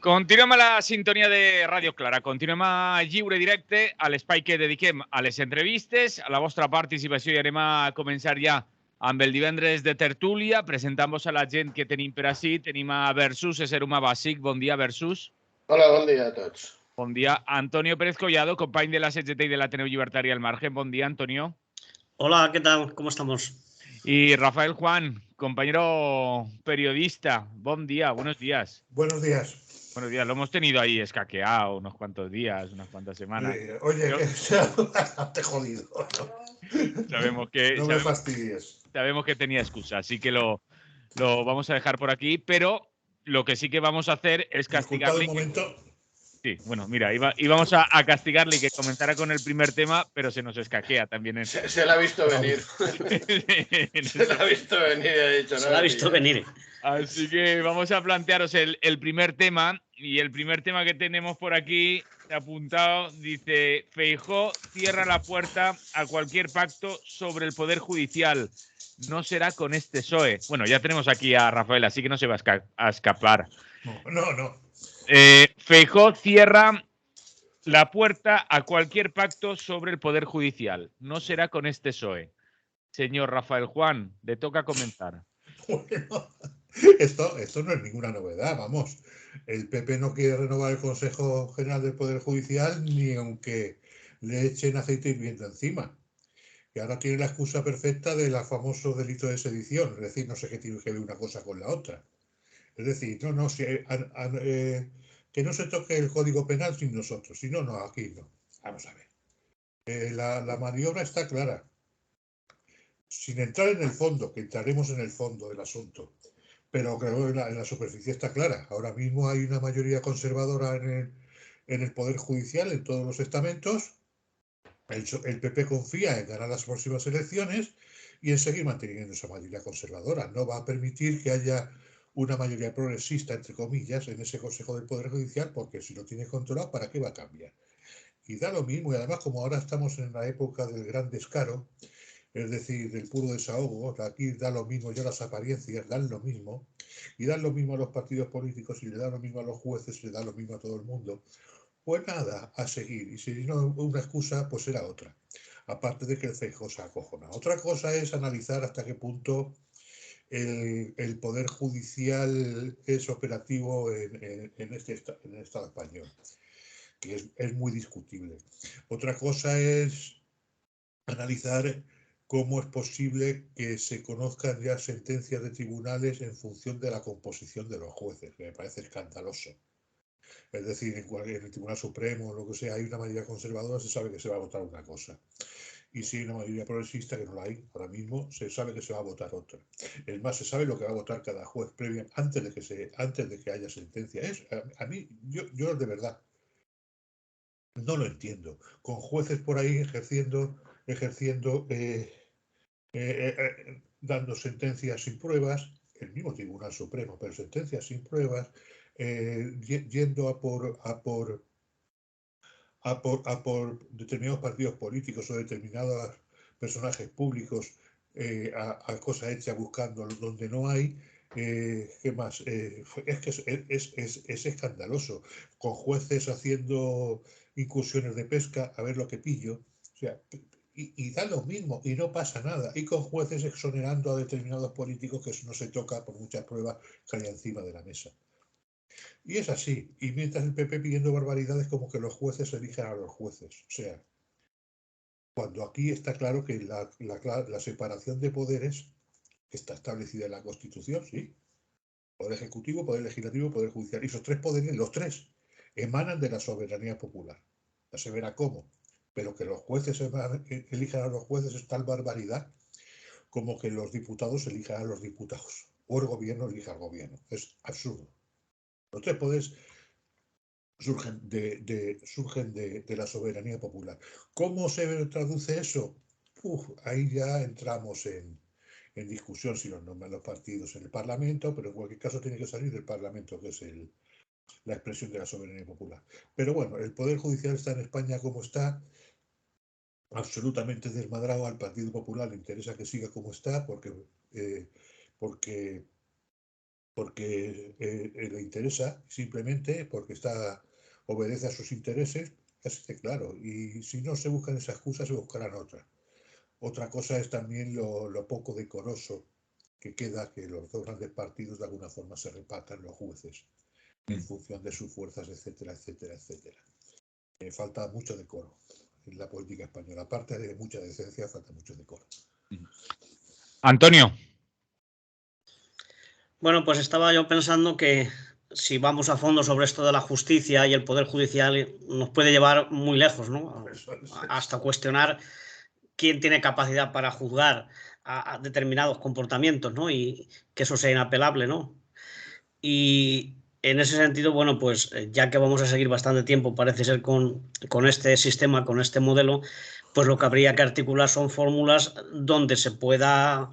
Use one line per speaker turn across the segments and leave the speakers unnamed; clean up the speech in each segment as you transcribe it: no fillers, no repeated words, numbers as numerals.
Continuem a la sintonia de Ràdio Clara. Continuem a lliure directe a l'espai que dediquem a les entrevistes, a la vostra participació, i anem a començar ja amb el divendres de tertúlia, presentant-vos a la gent que tenim per ací. Tenim a Versus, ésser humà bàsic. Bon dia, Versus.
Hola, bon dia a tots.
Bon dia. Antonio Pérez Collado, company de la CGT i de l'Ateneu Llibertari al Margen. Bon dia, Antonio.
Hola, ¿qué tal? ¿Cómo estamos?
Y Rafael Juan, compañero periodista. Bon día, buenos días.
Buenos días.
Buenos días, lo hemos tenido ahí escaqueado unos cuantos días, unas cuantas semanas.
Oye,
Pero
que sea bastante jodido.
sabemos que,
no me fastidies.
Sabemos que tenía excusa, así que lo vamos a dejar por aquí, pero lo que sí que vamos a hacer es castigarle.
Un momento.
Sí, bueno, mira, íbamos a castigarle y que comenzara con el primer tema, pero se nos escaquea también.
Se la ha visto venir. Se la ha visto venir, ha dicho.
Se la ha visto venir.
Así que vamos a plantearos el primer tema. Y el primer tema que tenemos por aquí, apuntado, dice: Feijóo cierra la puerta a cualquier pacto sobre el Poder Judicial. No será con este PSOE. Bueno, ya tenemos aquí a Rafael, así que no se va a escapar.
No.
Feijóo cierra la puerta a cualquier pacto sobre el Poder Judicial. No será con este PSOE. Señor Rafael Juan, le toca comentar.
Bueno, esto no es ninguna novedad, vamos. El PP no quiere renovar el Consejo General del Poder Judicial ni aunque le echen aceite hirviendo encima. Y ahora tiene la excusa perfecta del famoso delito de sedición, es decir, no sé qué tiene que ver una cosa con la otra. Es decir, que no se toque el Código Penal sin nosotros, si no, aquí no. Vamos a ver. La maniobra está clara. Sin entrar en el fondo, que entraremos en el fondo del asunto, pero creo que en la superficie está clara. Ahora mismo hay una mayoría conservadora en el Poder Judicial, en todos los estamentos. El PP confía en ganar las próximas elecciones y en seguir manteniendo esa mayoría conservadora. No va a permitir que haya una mayoría progresista, entre comillas, en ese Consejo del Poder Judicial, porque si lo tiene controlado, ¿para qué va a cambiar? Y da lo mismo, y además como ahora estamos en la época del gran descaro, es decir, del puro desahogo, aquí da lo mismo, ya las apariencias dan lo mismo, y dan lo mismo a los partidos políticos, y le da lo mismo a los jueces, le da lo mismo a todo el mundo. Pues nada, a seguir. Y si no una excusa, pues será otra. Aparte de que el Feijóo se acojona. Otra cosa es analizar hasta qué punto el Poder Judicial es operativo en el Estado español, que es muy discutible. Otra cosa es analizar cómo es posible que se conozcan ya sentencias de tribunales en función de la composición de los jueces, que me parece escandaloso. Es decir, en el Tribunal Supremo o lo que sea, hay una mayoría conservadora, se sabe que se va a votar una cosa. Y si hay una mayoría progresista, que no la hay ahora mismo, se sabe que se va a votar otra. Es más, se sabe lo que va a votar cada juez previo antes de que haya sentencia. A mí, yo de verdad no lo entiendo. Con jueces por ahí ejerciendo dando sentencias sin pruebas, el mismo Tribunal Supremo, pero sentencias sin pruebas, yendo a por determinados partidos políticos o determinados personajes públicos a cosa hecha buscando donde no hay. ¿Qué más? Es que es escandaloso, con jueces haciendo incursiones de pesca a ver lo que pillo. O sea, y da lo mismo y no pasa nada. Y con jueces exonerando a determinados políticos que eso no se toca por muchas pruebas que hay encima de la mesa. Y es así. Y mientras el PP pidiendo barbaridades como que los jueces elijan a los jueces. O sea, cuando aquí está claro que la separación de poderes está establecida en la Constitución, sí. Poder Ejecutivo, Poder Legislativo, Poder Judicial. Y esos tres poderes, los tres, emanan de la soberanía popular. Ya se verá cómo. Pero que los jueces elijan a los jueces es tal barbaridad como que los diputados elijan a los diputados. O el gobierno elija al gobierno. Es absurdo. Los tres poderes surgen de la soberanía popular. ¿Cómo se traduce eso? Ahí ya entramos en discusión si los nombran los partidos en el Parlamento, pero en cualquier caso tiene que salir del Parlamento, que es la expresión de la soberanía popular. Pero bueno, el Poder Judicial está en España como está, absolutamente desmadrado. Al Partido Popular le interesa que siga como está, porque porque le interesa, simplemente porque obedece a sus intereses, así de claro. Y si no se buscan esa excusa, se buscarán otra. Otra cosa es también lo poco decoroso que queda que los dos grandes partidos de alguna forma se repartan los jueces en función de sus fuerzas, etcétera, etcétera, etcétera. Falta mucho decoro en la política española. Aparte de mucha decencia, falta mucho decoro.
Antonio.
Bueno, pues estaba yo pensando que si vamos a fondo sobre esto de la justicia y el poder judicial nos puede llevar muy lejos, ¿no? Hasta cuestionar quién tiene capacidad para juzgar a determinados comportamientos, ¿no? Y que eso sea inapelable, ¿no? Y en ese sentido, bueno, pues ya que vamos a seguir bastante tiempo, parece ser, con este sistema, con este modelo, pues lo que habría que articular son fórmulas donde se pueda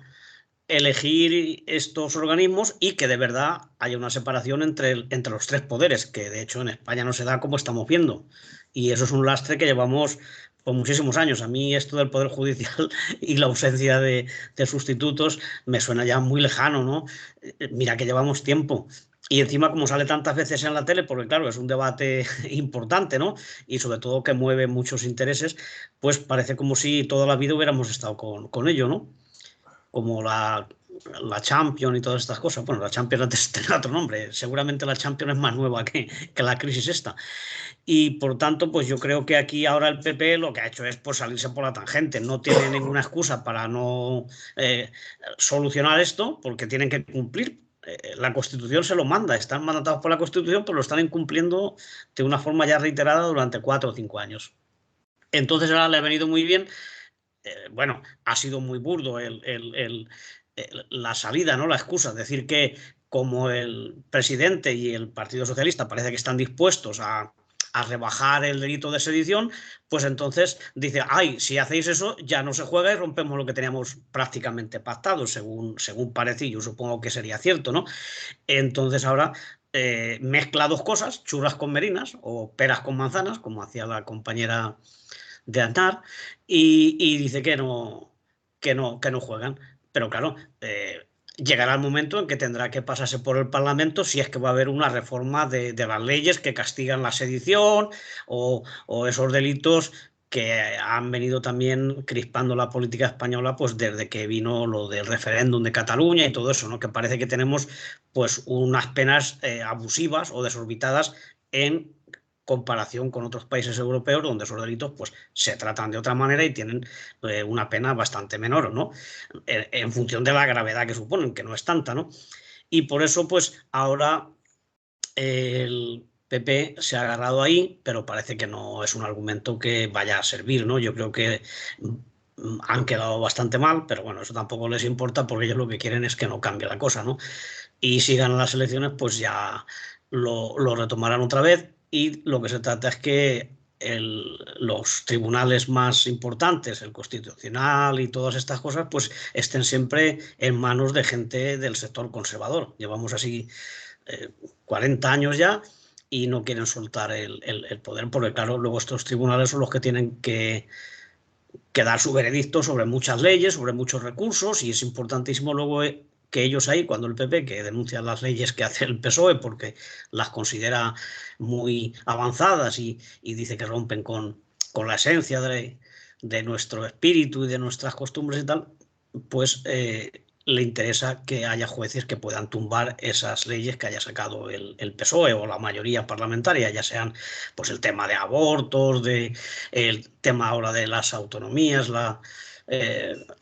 elegir estos organismos y que de verdad haya una separación entre los tres poderes, que de hecho en España no se da, como estamos viendo. Y eso es un lastre que llevamos por muchísimos años. A mí esto del Poder Judicial y la ausencia de sustitutos me suena ya muy lejano, ¿no? Mira que llevamos tiempo. Y encima, como sale tantas veces en la tele, porque claro, es un debate importante, ¿no? Y sobre todo que mueve muchos intereses, pues parece como si toda la vida hubiéramos estado con ello, ¿no? Como la Champions y todas estas cosas. Bueno, la Champions antes tenía otro nombre. Seguramente la Champions es más nueva que la crisis esta. Y por tanto, pues yo creo que aquí ahora el PP lo que ha hecho es pues salirse por la tangente. No tiene ninguna excusa para no solucionar esto, porque tienen que cumplir. La Constitución se lo manda, están mandatados por la Constitución, pero lo están incumpliendo de una forma ya reiterada durante 4 o 5 años. Entonces ahora le ha venido muy bien. Bueno, ha sido muy burdo la salida, ¿no? La excusa, decir que como el presidente y el Partido Socialista parece que están dispuestos a rebajar el delito de sedición, pues entonces dice, ay, si hacéis eso ya no se juega y rompemos lo que teníamos prácticamente pactado, según parece, yo supongo que sería cierto, ¿no? Entonces ahora mezcla dos cosas, churras con merinas o peras con manzanas, como hacía la compañera de Aznar, y dice que no juegan. Pero claro, llegará el momento en que tendrá que pasarse por el Parlamento si es que va a haber una reforma de las leyes que castigan la sedición o esos delitos que han venido también crispando la política española pues desde que vino lo del referéndum de Cataluña y todo eso, ¿no? Que parece que tenemos pues unas penas abusivas o desorbitadas en comparación con otros países europeos donde esos delitos pues se tratan de otra manera y tienen una pena bastante menor, ¿no? En función de la gravedad que suponen, que no es tanta, ¿no? Y por eso pues ahora el PP se ha agarrado ahí, pero parece que no es un argumento que vaya a servir, ¿no? Yo creo que han quedado bastante mal, pero bueno, eso tampoco les importa porque ellos lo que quieren es que no cambie la cosa, ¿no? Y si ganan las elecciones, pues ya lo retomarán otra vez. Y lo que se trata es que los tribunales más importantes, el Constitucional y todas estas cosas, pues estén siempre en manos de gente del sector conservador. Llevamos así 40 años ya y no quieren soltar el poder, porque claro, luego estos tribunales son los que tienen que dar su veredicto sobre muchas leyes, sobre muchos recursos, y es importantísimo luego que ellos ahí, cuando el PP, que denuncia las leyes que hace el PSOE porque las considera muy avanzadas y dice que rompen con la esencia de nuestro espíritu y de nuestras costumbres y tal, pues le interesa que haya jueces que puedan tumbar esas leyes que haya sacado el PSOE o la mayoría parlamentaria, ya sean pues el tema de abortos, el tema ahora de las autonomías,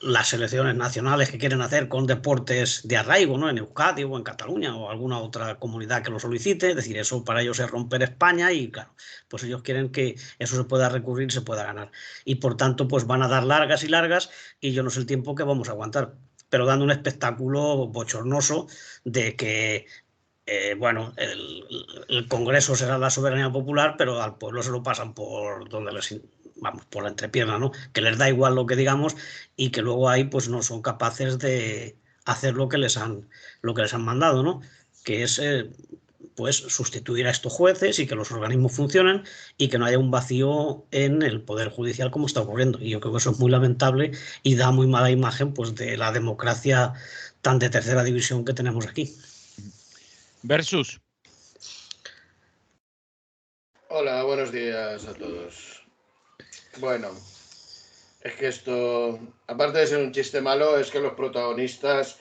las elecciones nacionales que quieren hacer con deportes de arraigo, ¿no? En Euskadi o en Cataluña o alguna otra comunidad que lo solicite. Es decir, eso para ellos es romper España y claro, pues ellos quieren que eso se pueda recurrir, se pueda ganar. Y por tanto, pues van a dar largas y largas y yo no sé el tiempo que vamos a aguantar, pero dando un espectáculo bochornoso de que bueno, el Congreso será la soberanía popular, pero al pueblo se lo pasan por donde vamos, por la entrepierna, ¿no? Que les da igual lo que digamos y que luego ahí pues no son capaces de hacer lo que les han mandado, ¿no? Que es pues sustituir a estos jueces y que los organismos funcionen y que no haya un vacío en el Poder Judicial como está ocurriendo. Y yo creo que eso es muy lamentable y da muy mala imagen pues de la democracia tan de tercera división que tenemos aquí.
Versus.
Hola, buenos días a todos. Bueno, es que esto, aparte de ser un chiste malo, es que los protagonistas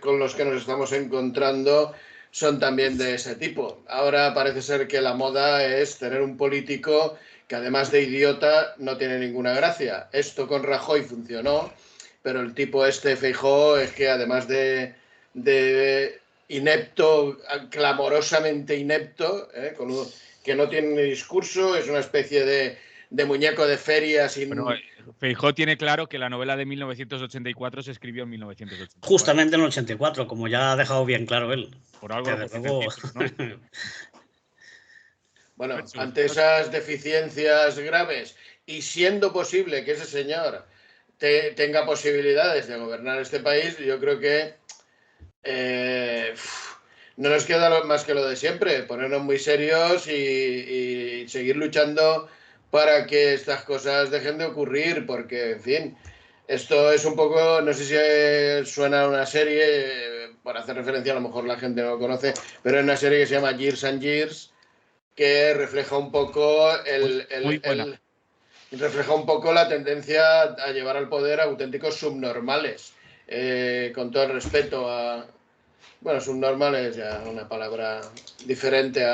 con los que nos estamos encontrando son también de ese tipo. Ahora parece ser que la moda es tener un político que además de idiota no tiene ninguna gracia. Esto con Rajoy funcionó, pero el tipo este Feijóo es que además de inepto, clamorosamente inepto, que no tiene ni discurso, es una especie de muñeco de feria sin...
Bueno, Feijóo tiene claro que la novela de 1984 se escribió en 1984.
Justamente en el 84, como ya ha dejado bien claro él.
Por algo lo
Desde
pusiste
luego...
el título, ¿no?
Bueno,
Versus.
ante esas deficiencias graves y siendo posible que ese señor tenga posibilidades de gobernar este país, yo creo que no nos queda más que lo de siempre, ponernos muy serios y seguir luchando para que estas cosas dejen de ocurrir, porque, en fin, esto es un poco, no sé si suena a una serie, por hacer referencia, a lo mejor la gente no lo conoce, pero es una serie que se llama Years and Years, que refleja un poco refleja un poco la tendencia a llevar al poder a auténticos subnormales, con todo el respeto a... Bueno, subnormal es ya una palabra diferente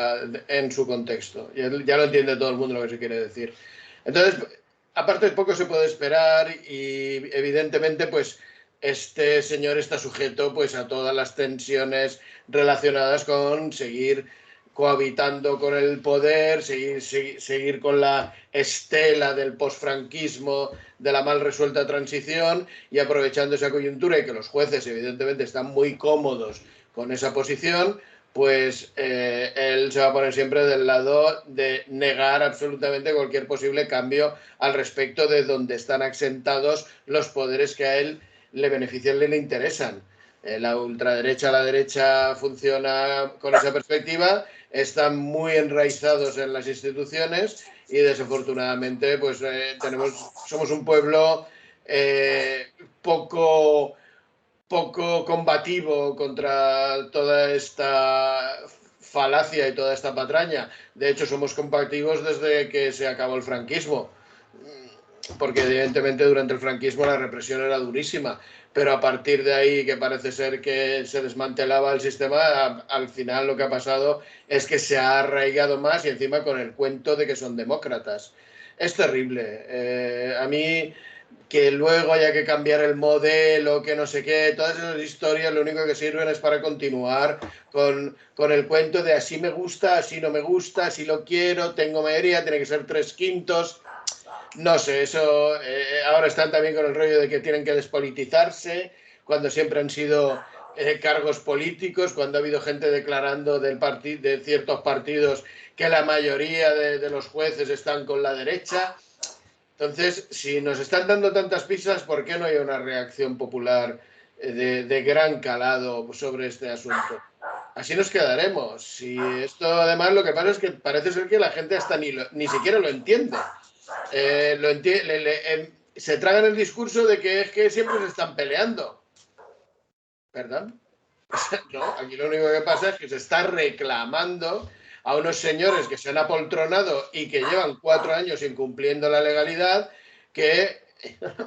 en su contexto. Ya lo entiende todo el mundo lo que se quiere decir. Entonces, aparte de poco se puede esperar y evidentemente pues este señor está sujeto pues a todas las tensiones relacionadas con seguir cohabitando con el poder, seguir con la estela del posfranquismo, de la mal resuelta transición y aprovechando esa coyuntura y que los jueces evidentemente están muy cómodos con esa posición, pues él se va a poner siempre del lado de negar absolutamente cualquier posible cambio al respecto de donde están asentados los poderes que a él le benefician y le interesan. La ultraderecha, la derecha funciona con esa perspectiva, están muy enraizados en las instituciones y desafortunadamente pues somos un pueblo poco combativo contra toda esta falacia y toda esta patraña. De hecho, somos combativos desde que se acabó el franquismo, porque evidentemente durante el franquismo la represión era durísima, pero a partir de ahí, que parece ser que se desmantelaba el sistema, al final lo que ha pasado es que se ha arraigado más y encima con el cuento de que son demócratas. Es terrible. A mí que luego haya que cambiar el modelo, que no sé qué, todas esas historias lo único que sirven es para continuar con el cuento de así me gusta, así no me gusta, así lo quiero, tengo mayoría, tiene que ser 3/5. No sé, eso ahora están también con el rollo de que tienen que despolitizarse, cuando siempre han sido cargos políticos, cuando ha habido gente declarando de ciertos partidos que la mayoría de los jueces están con la derecha. Entonces, si nos están dando tantas pistas, ¿por qué no hay una reacción popular de gran calado sobre este asunto? Así nos quedaremos. Y esto, además, lo que pasa es que parece ser que la gente hasta ni siquiera lo entiende. Se tragan el discurso de que es que siempre se están peleando. ¿Perdón? No, aquí lo único que pasa es que se está reclamando a unos señores que se han apoltronado y que llevan 4 años incumpliendo la legalidad, que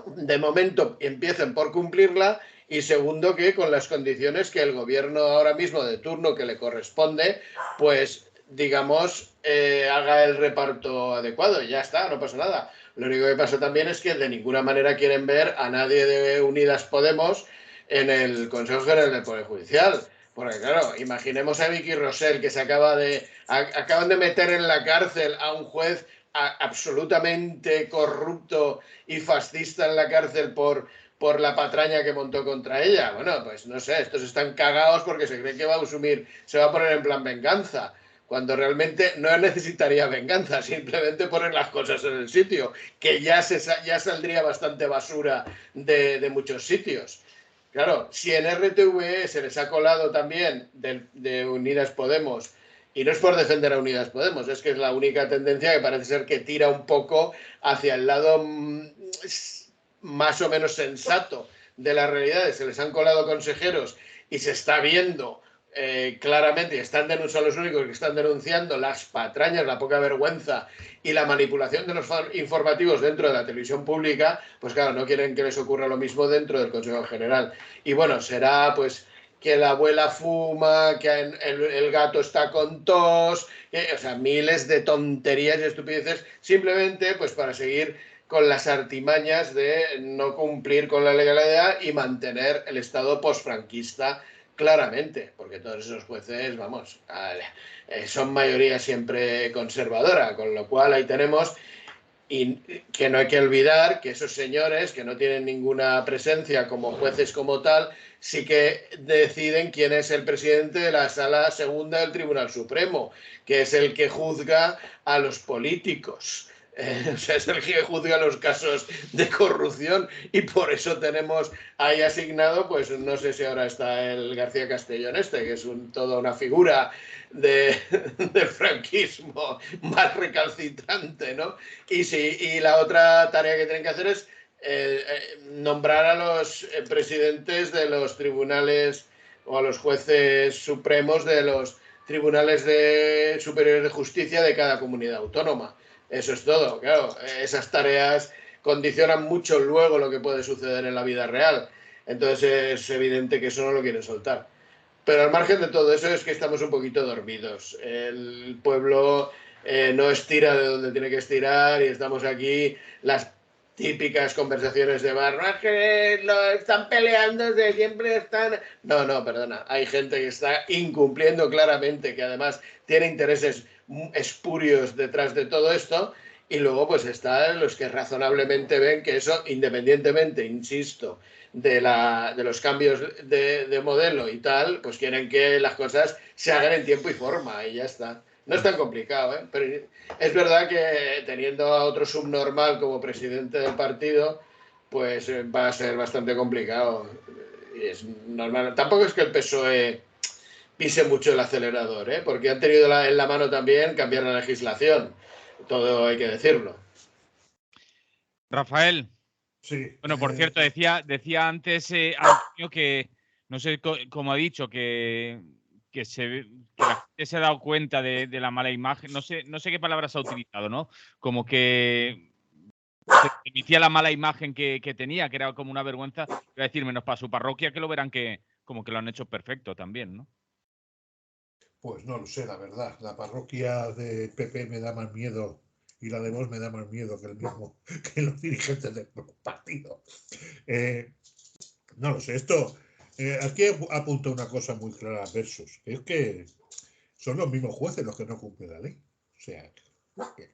de momento empiecen por cumplirla y segundo que con las condiciones que el gobierno ahora mismo de turno que le corresponde, pues digamos, haga el reparto adecuado. Ya está, no pasa nada. Lo único que pasa también es que de ninguna manera quieren ver a nadie de Unidas Podemos en el Consejo General del Poder Judicial. Porque claro, imaginemos a Vicky Rosell, que acaban de meter en la cárcel a un juez absolutamente corrupto y fascista en la cárcel por la patraña que montó contra ella. Bueno, pues no sé, estos están cagados porque se creen que se va a poner en plan venganza, cuando realmente no necesitaría venganza, simplemente poner las cosas en el sitio, que ya saldría bastante basura de muchos sitios. Claro, si en RTVE se les ha colado también de Unidas Podemos, y no es por defender a Unidas Podemos, es que es la única tendencia que parece ser que tira un poco hacia el lado más o menos sensato de las realidades. Se les han colado consejeros y se está viendo claramente, son los únicos que están denunciando las patrañas, la poca vergüenza y la manipulación de los informativos dentro de la televisión pública, pues claro, no quieren que les ocurra lo mismo dentro del Consejo General. Y bueno, será pues que la abuela fuma, que el gato está con tos, o sea, miles de tonterías y estupideces, simplemente pues para seguir con las artimañas de no cumplir con la legalidad y mantener el Estado posfranquista claramente, porque todos esos jueces, vamos, son mayoría siempre conservadora, con lo cual ahí tenemos, y que no hay que olvidar que esos señores que no tienen ninguna presencia como jueces como tal, sí que deciden quién es el presidente de la Sala Segunda del Tribunal Supremo, que es el que juzga a los políticos. O sea, es el que juzga los casos de corrupción y por eso tenemos ahí asignado, pues no sé si ahora está el García Castellón que es toda una figura del franquismo más recalcitrante, ¿no? Y la otra tarea que tienen que hacer es nombrar a los presidentes de los tribunales o a los jueces supremos de los tribunales superiores de justicia de cada comunidad autónoma. Eso es todo, claro. Esas tareas condicionan mucho luego lo que puede suceder en la vida real. Entonces es evidente que eso no lo quieren soltar. Pero al margen de todo eso es que estamos un poquito dormidos. El pueblo no estira de donde tiene que estirar y estamos aquí las típicas conversaciones de bar. No, es que lo están peleando, de siempre están... No, perdona. Hay gente que está incumpliendo claramente, que además tiene intereses espurios detrás de todo esto, y luego pues están los que razonablemente ven que eso, independientemente, insisto, de los cambios de modelo y tal, pues quieren que las cosas se hagan en tiempo y forma y ya está. No es tan complicado, ¿eh? Pero es verdad que teniendo a otro subnormal como presidente del partido, pues va a ser bastante complicado. Y es normal. Tampoco es que el PSOE pise mucho el acelerador, ¿eh? Porque han tenido en la mano también cambiar la legislación. Todo hay que decirlo.
Rafael.
Sí.
Bueno, por cierto, decía antes Antonio que, no sé cómo ha dicho, que la gente se ha dado cuenta de la mala imagen. No sé qué palabras ha utilizado, ¿no? Como que se emitía la mala imagen que tenía, que era como una vergüenza. Iba a decir, menos para su parroquia, que lo verán que como que lo han hecho perfecto también, ¿no?
Pues no lo sé, la verdad. La parroquia de PP me da más miedo y la de Vox me da más miedo que los dirigentes del partido. No lo sé, aquí apunta una cosa muy clara a Versus, que es que son los mismos jueces los que no cumplen la ley. O sea,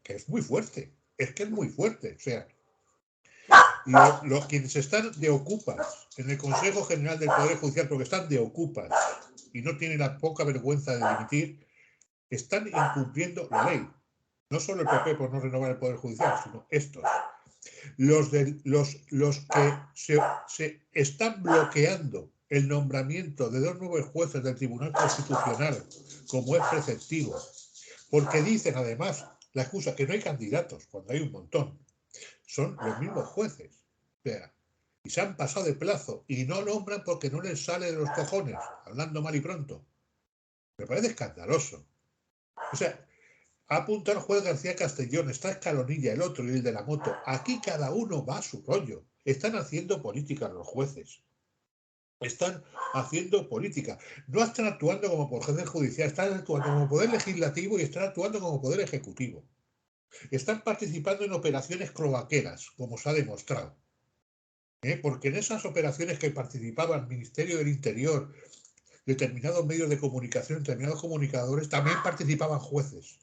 que es muy fuerte, es que es muy fuerte. O sea, los quienes están de ocupas en el Consejo General del Poder Judicial, porque están de ocupas y no tienen la poca vergüenza de dimitir, están incumpliendo la ley. No solo el PP por no renovar el Poder Judicial, sino estos. Los que se están bloqueando el nombramiento de 2 nuevos jueces del Tribunal Constitucional, como es preceptivo, porque dicen además la excusa que no hay candidatos, cuando hay un montón, son los mismos jueces. O sea, y se han pasado de plazo y no nombran porque no les sale de los cojones, hablando mal y pronto. Me parece escandaloso. O sea, ha apuntado el juez García Castellón, está Escalonilla, el otro y el de la moto. Aquí cada uno va a su rollo. Están haciendo política los jueces. Están haciendo política. No están actuando como poder judicial, están actuando como poder legislativo y están actuando como poder ejecutivo. Están participando en operaciones cloaqueras, como se ha demostrado. Porque en esas operaciones que participaban el Ministerio del Interior, determinados medios de comunicación, determinados comunicadores, también participaban jueces,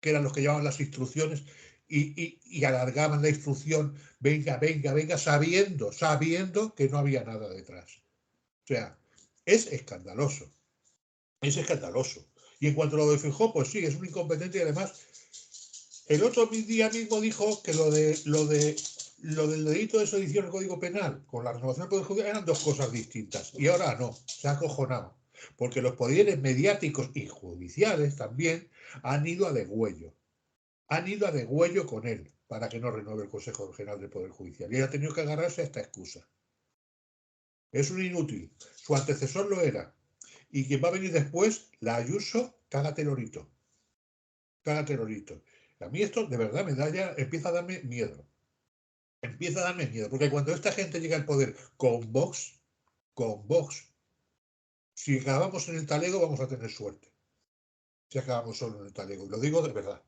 que eran los que llevaban las instrucciones y alargaban la instrucción, venga, sabiendo que no había nada detrás. O sea, es escandaloso. Es escandaloso. Y en cuanto a lo de Feijóo, pues sí, es un incompetente y además el otro día mismo dijo que lo del delito de sedición del Código Penal con la renovación del Poder Judicial eran dos cosas distintas. Y ahora no, se ha acojonado. Porque los poderes mediáticos y judiciales también han ido a degüello. Han ido a degüello con él para que no renueve el Consejo General del Poder Judicial. Y él ha tenido que agarrarse a esta excusa. Es un inútil. Su antecesor lo era. Y quien va a venir después, la Ayuso, cágate lorito. Cágate lorito. A mí esto de verdad me da ya, empieza a darme miedo. Empieza a darme miedo, porque cuando esta gente llega al poder con Vox, si acabamos en el talego vamos a tener suerte. Si acabamos solo en el talego, lo digo de verdad.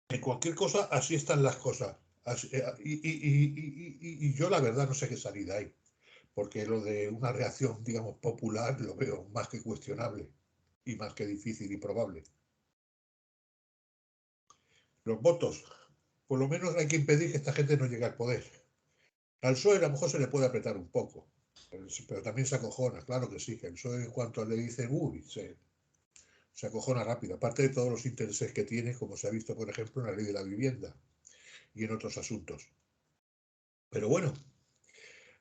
En cualquier cosa, así están las cosas. Así, y yo la verdad no sé qué salida hay, porque lo de una reacción, digamos, popular lo veo más que cuestionable y más que difícil y probable. Los votos, por lo menos hay que impedir que esta gente no llegue al poder. Al PSOE a lo mejor se le puede apretar un poco, pero también se acojona, claro que sí, que el PSOE en cuanto le dicen uy, se acojona rápido, aparte de todos los intereses que tiene, como se ha visto, por ejemplo, en la ley de la vivienda y en otros asuntos. Pero bueno,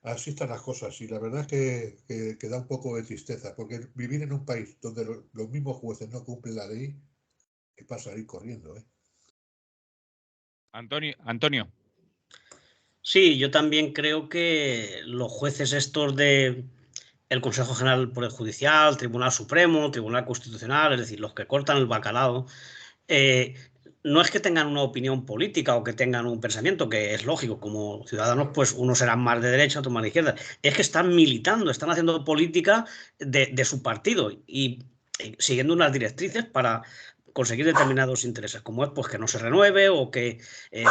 así están las cosas y la verdad es que da un poco de tristeza, porque vivir en un país donde los mismos jueces no cumplen la ley, es para salir corriendo, ¿eh?
Antonio.
Sí, yo también creo que los jueces estos de el Consejo General del Poder Judicial, Tribunal Supremo, Tribunal Constitucional, es decir, los que cortan el bacalao, no es que tengan una opinión política o que tengan un pensamiento, que es lógico, como ciudadanos, pues unos serán más de derecha, otros más de izquierda. Es que están militando, están haciendo política de su partido y siguiendo unas directrices para conseguir determinados intereses, como es pues que no se renueve o que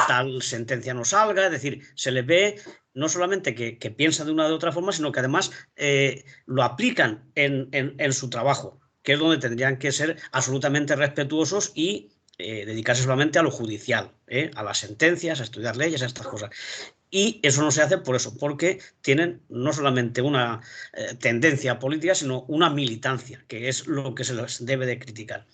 tal sentencia no salga. Es decir, se les ve no solamente que piensan de una o de otra forma, sino que además lo aplican en su trabajo, que es donde tendrían que ser absolutamente respetuosos y dedicarse solamente a lo judicial, a las sentencias, a estudiar leyes, a estas cosas. Y eso no se hace por eso, porque tienen no solamente una tendencia política, sino una militancia, que es lo que se les debe de criticar.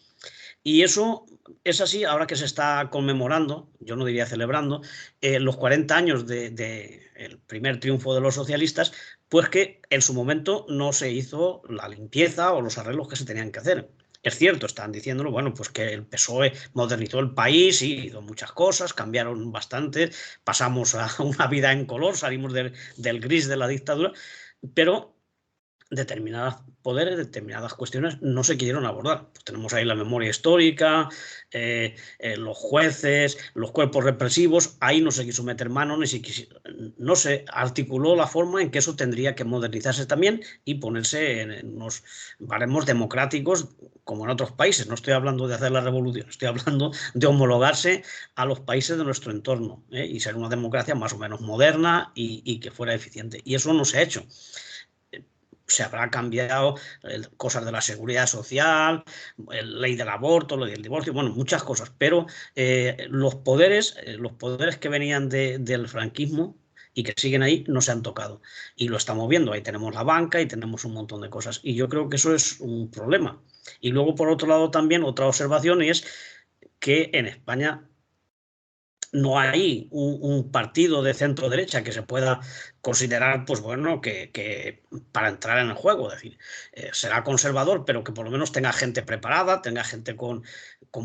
Y eso es así ahora que se está conmemorando, yo no diría celebrando, los 40 años del primer triunfo de los socialistas, pues que en su momento no se hizo la limpieza o los arreglos que se tenían que hacer. Es cierto, están diciéndolo, bueno, pues que el PSOE modernizó el país y hizo muchas cosas, cambiaron bastante, pasamos a una vida en color, salimos del gris de la dictadura, pero determinados poderes, determinadas cuestiones no se quisieron abordar. Pues tenemos ahí la memoria histórica, los jueces, los cuerpos represivos, ahí no se quiso meter mano, no se articuló la forma en que eso tendría que modernizarse también y ponerse en unos baremos democráticos como en otros países. No estoy hablando de hacer la revolución, estoy hablando de homologarse a los países de nuestro entorno y ser una democracia más o menos moderna y que fuera eficiente. Y eso no se ha hecho. Se habrá cambiado cosas de la seguridad social, ley del aborto, ley del divorcio, bueno, muchas cosas, pero los poderes que venían del franquismo y que siguen ahí no se han tocado. Y lo estamos viendo, ahí tenemos la banca y tenemos un montón de cosas. Y yo creo que eso es un problema. Y luego, por otro lado, también otra observación es que en España no hay un partido de centro derecha que se pueda considerar, pues bueno, que para entrar en el juego, es decir, será conservador, pero que por lo menos tenga gente preparada, tenga gente con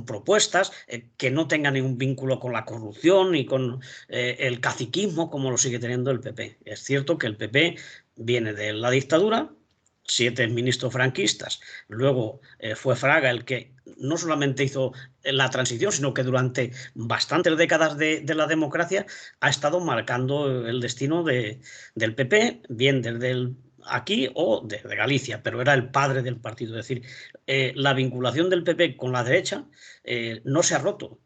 propuestas, que no tenga ningún vínculo con la corrupción ni con el caciquismo como lo sigue teniendo el PP. Es cierto que el PP viene de la dictadura, 7 ministros franquistas, luego fue Fraga el que no solamente hizo la transición, sino que durante bastantes décadas de la democracia ha estado marcando el destino del PP, bien desde aquí o desde Galicia, pero era el padre del partido. Es decir, la vinculación del PP con la derecha no se ha roto.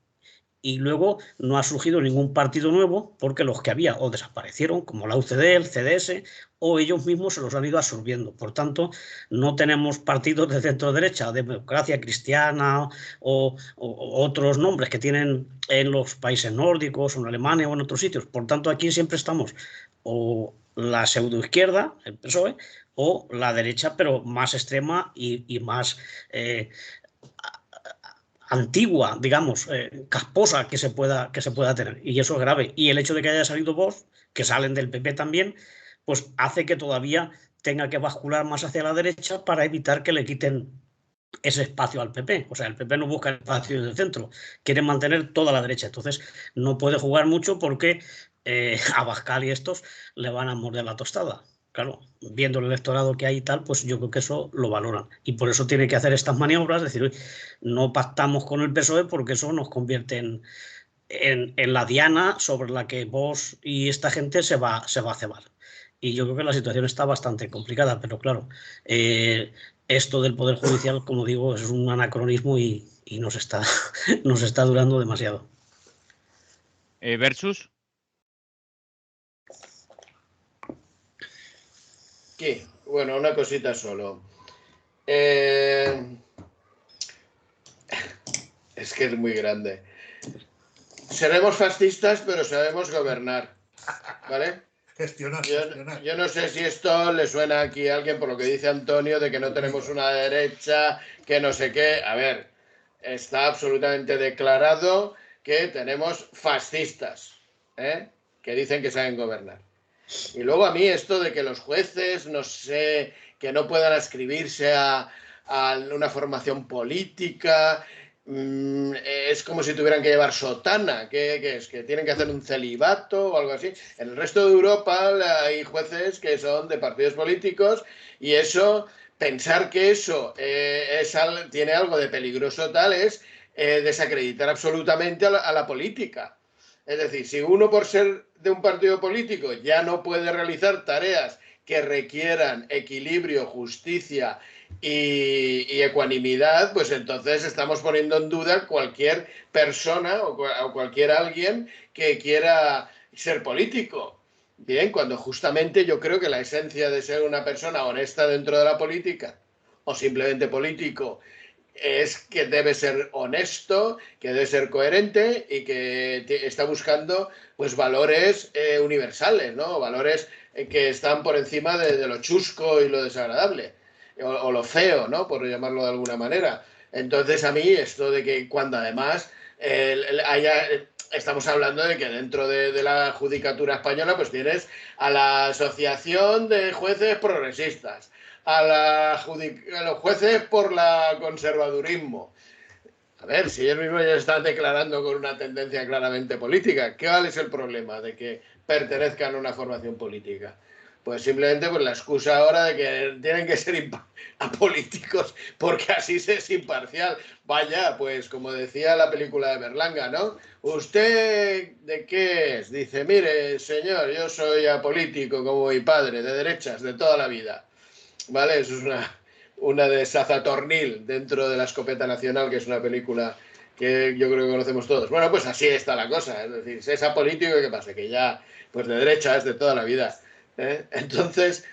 Y luego no ha surgido ningún partido nuevo porque los que había o desaparecieron, como la UCD, el CDS, o ellos mismos se los han ido absorbiendo. Por tanto, no tenemos partidos de centro-derecha, Democracia Cristiana o otros nombres que tienen en los países nórdicos o en Alemania o en otros sitios. Por tanto, aquí siempre estamos o la pseudoizquierda, el PSOE, o la derecha, pero más extrema y más antigua, digamos, casposa que se pueda tener. Y eso es grave. Y el hecho de que haya salido Vox, que salen del PP también, pues hace que todavía tenga que bascular más hacia la derecha para evitar que le quiten ese espacio al PP. O sea, el PP no busca el espacio del centro, quiere mantener toda la derecha. Entonces, no puede jugar mucho porque a Abascal y estos le van a morder la tostada. claro, viendo el electorado que hay y tal, pues yo creo que eso lo valoran. Y por eso tiene que hacer estas maniobras, decir, "Oye, no pactamos con el PSOE porque eso nos convierte en la diana sobre la que Vox y esta gente se va a cebar". Y yo creo que la situación está bastante complicada, pero claro, esto del Poder Judicial, como digo, es un anacronismo y nos está, nos está durando demasiado.
Versus.
¿Qué? Bueno, una cosita solo. Es que es muy grande. Seremos fascistas, pero sabemos gobernar. ¿Vale?
Gestionar.
Yo no sé si esto le suena aquí a alguien por lo que dice Antonio de que no tenemos una derecha, que no sé qué. A ver, está absolutamente declarado que tenemos fascistas, ¿eh? Que dicen que saben gobernar. Y luego a mí esto de que los jueces, no sé, que no puedan adscribirse a una formación política, es como si tuvieran que llevar sotana. ¿Qué es? ¿Que tienen que hacer un celibato o algo así? En el resto de Europa hay jueces que son de partidos políticos y eso, pensar que eso tiene algo de peligroso tal es desacreditar absolutamente a la política. Es decir, si uno por ser de un partido político ya no puede realizar tareas que requieran equilibrio, justicia y ecuanimidad, pues entonces estamos poniendo en duda cualquier persona o cualquier alguien que quiera ser político. Bien, cuando justamente yo creo que la esencia de ser una persona honesta dentro de la política o simplemente político es que debe ser honesto, que debe ser coherente y que está buscando pues valores universales, ¿no? Valores que están por encima de lo chusco y lo desagradable, o lo feo, ¿no? Por llamarlo de alguna manera. Entonces a mí esto de que cuando además estamos hablando de que dentro de la judicatura española pues tienes a la Asociación de Jueces Progresistas, a los jueces por la conservadurismo. A ver, si ellos mismos ya están declarando con una tendencia claramente política, ¿cuál es el problema de que pertenezcan a una formación política? Pues simplemente pues la excusa ahora de que tienen que ser apolíticos porque así se es imparcial. Vaya, pues como decía la película de Berlanga, ¿no? ¿Usted de qué es? Dice, mire, señor, yo soy apolítico como mi padre, de derechas, de toda la vida. ¿Vale? Eso es una de Sazatornil dentro de la Escopeta Nacional, que es una película que yo creo que conocemos todos. Bueno, pues así está la cosa. Es decir, si es apolítico, ¿qué pasa? Que ya, pues de derecha es de toda la vida. Entonces,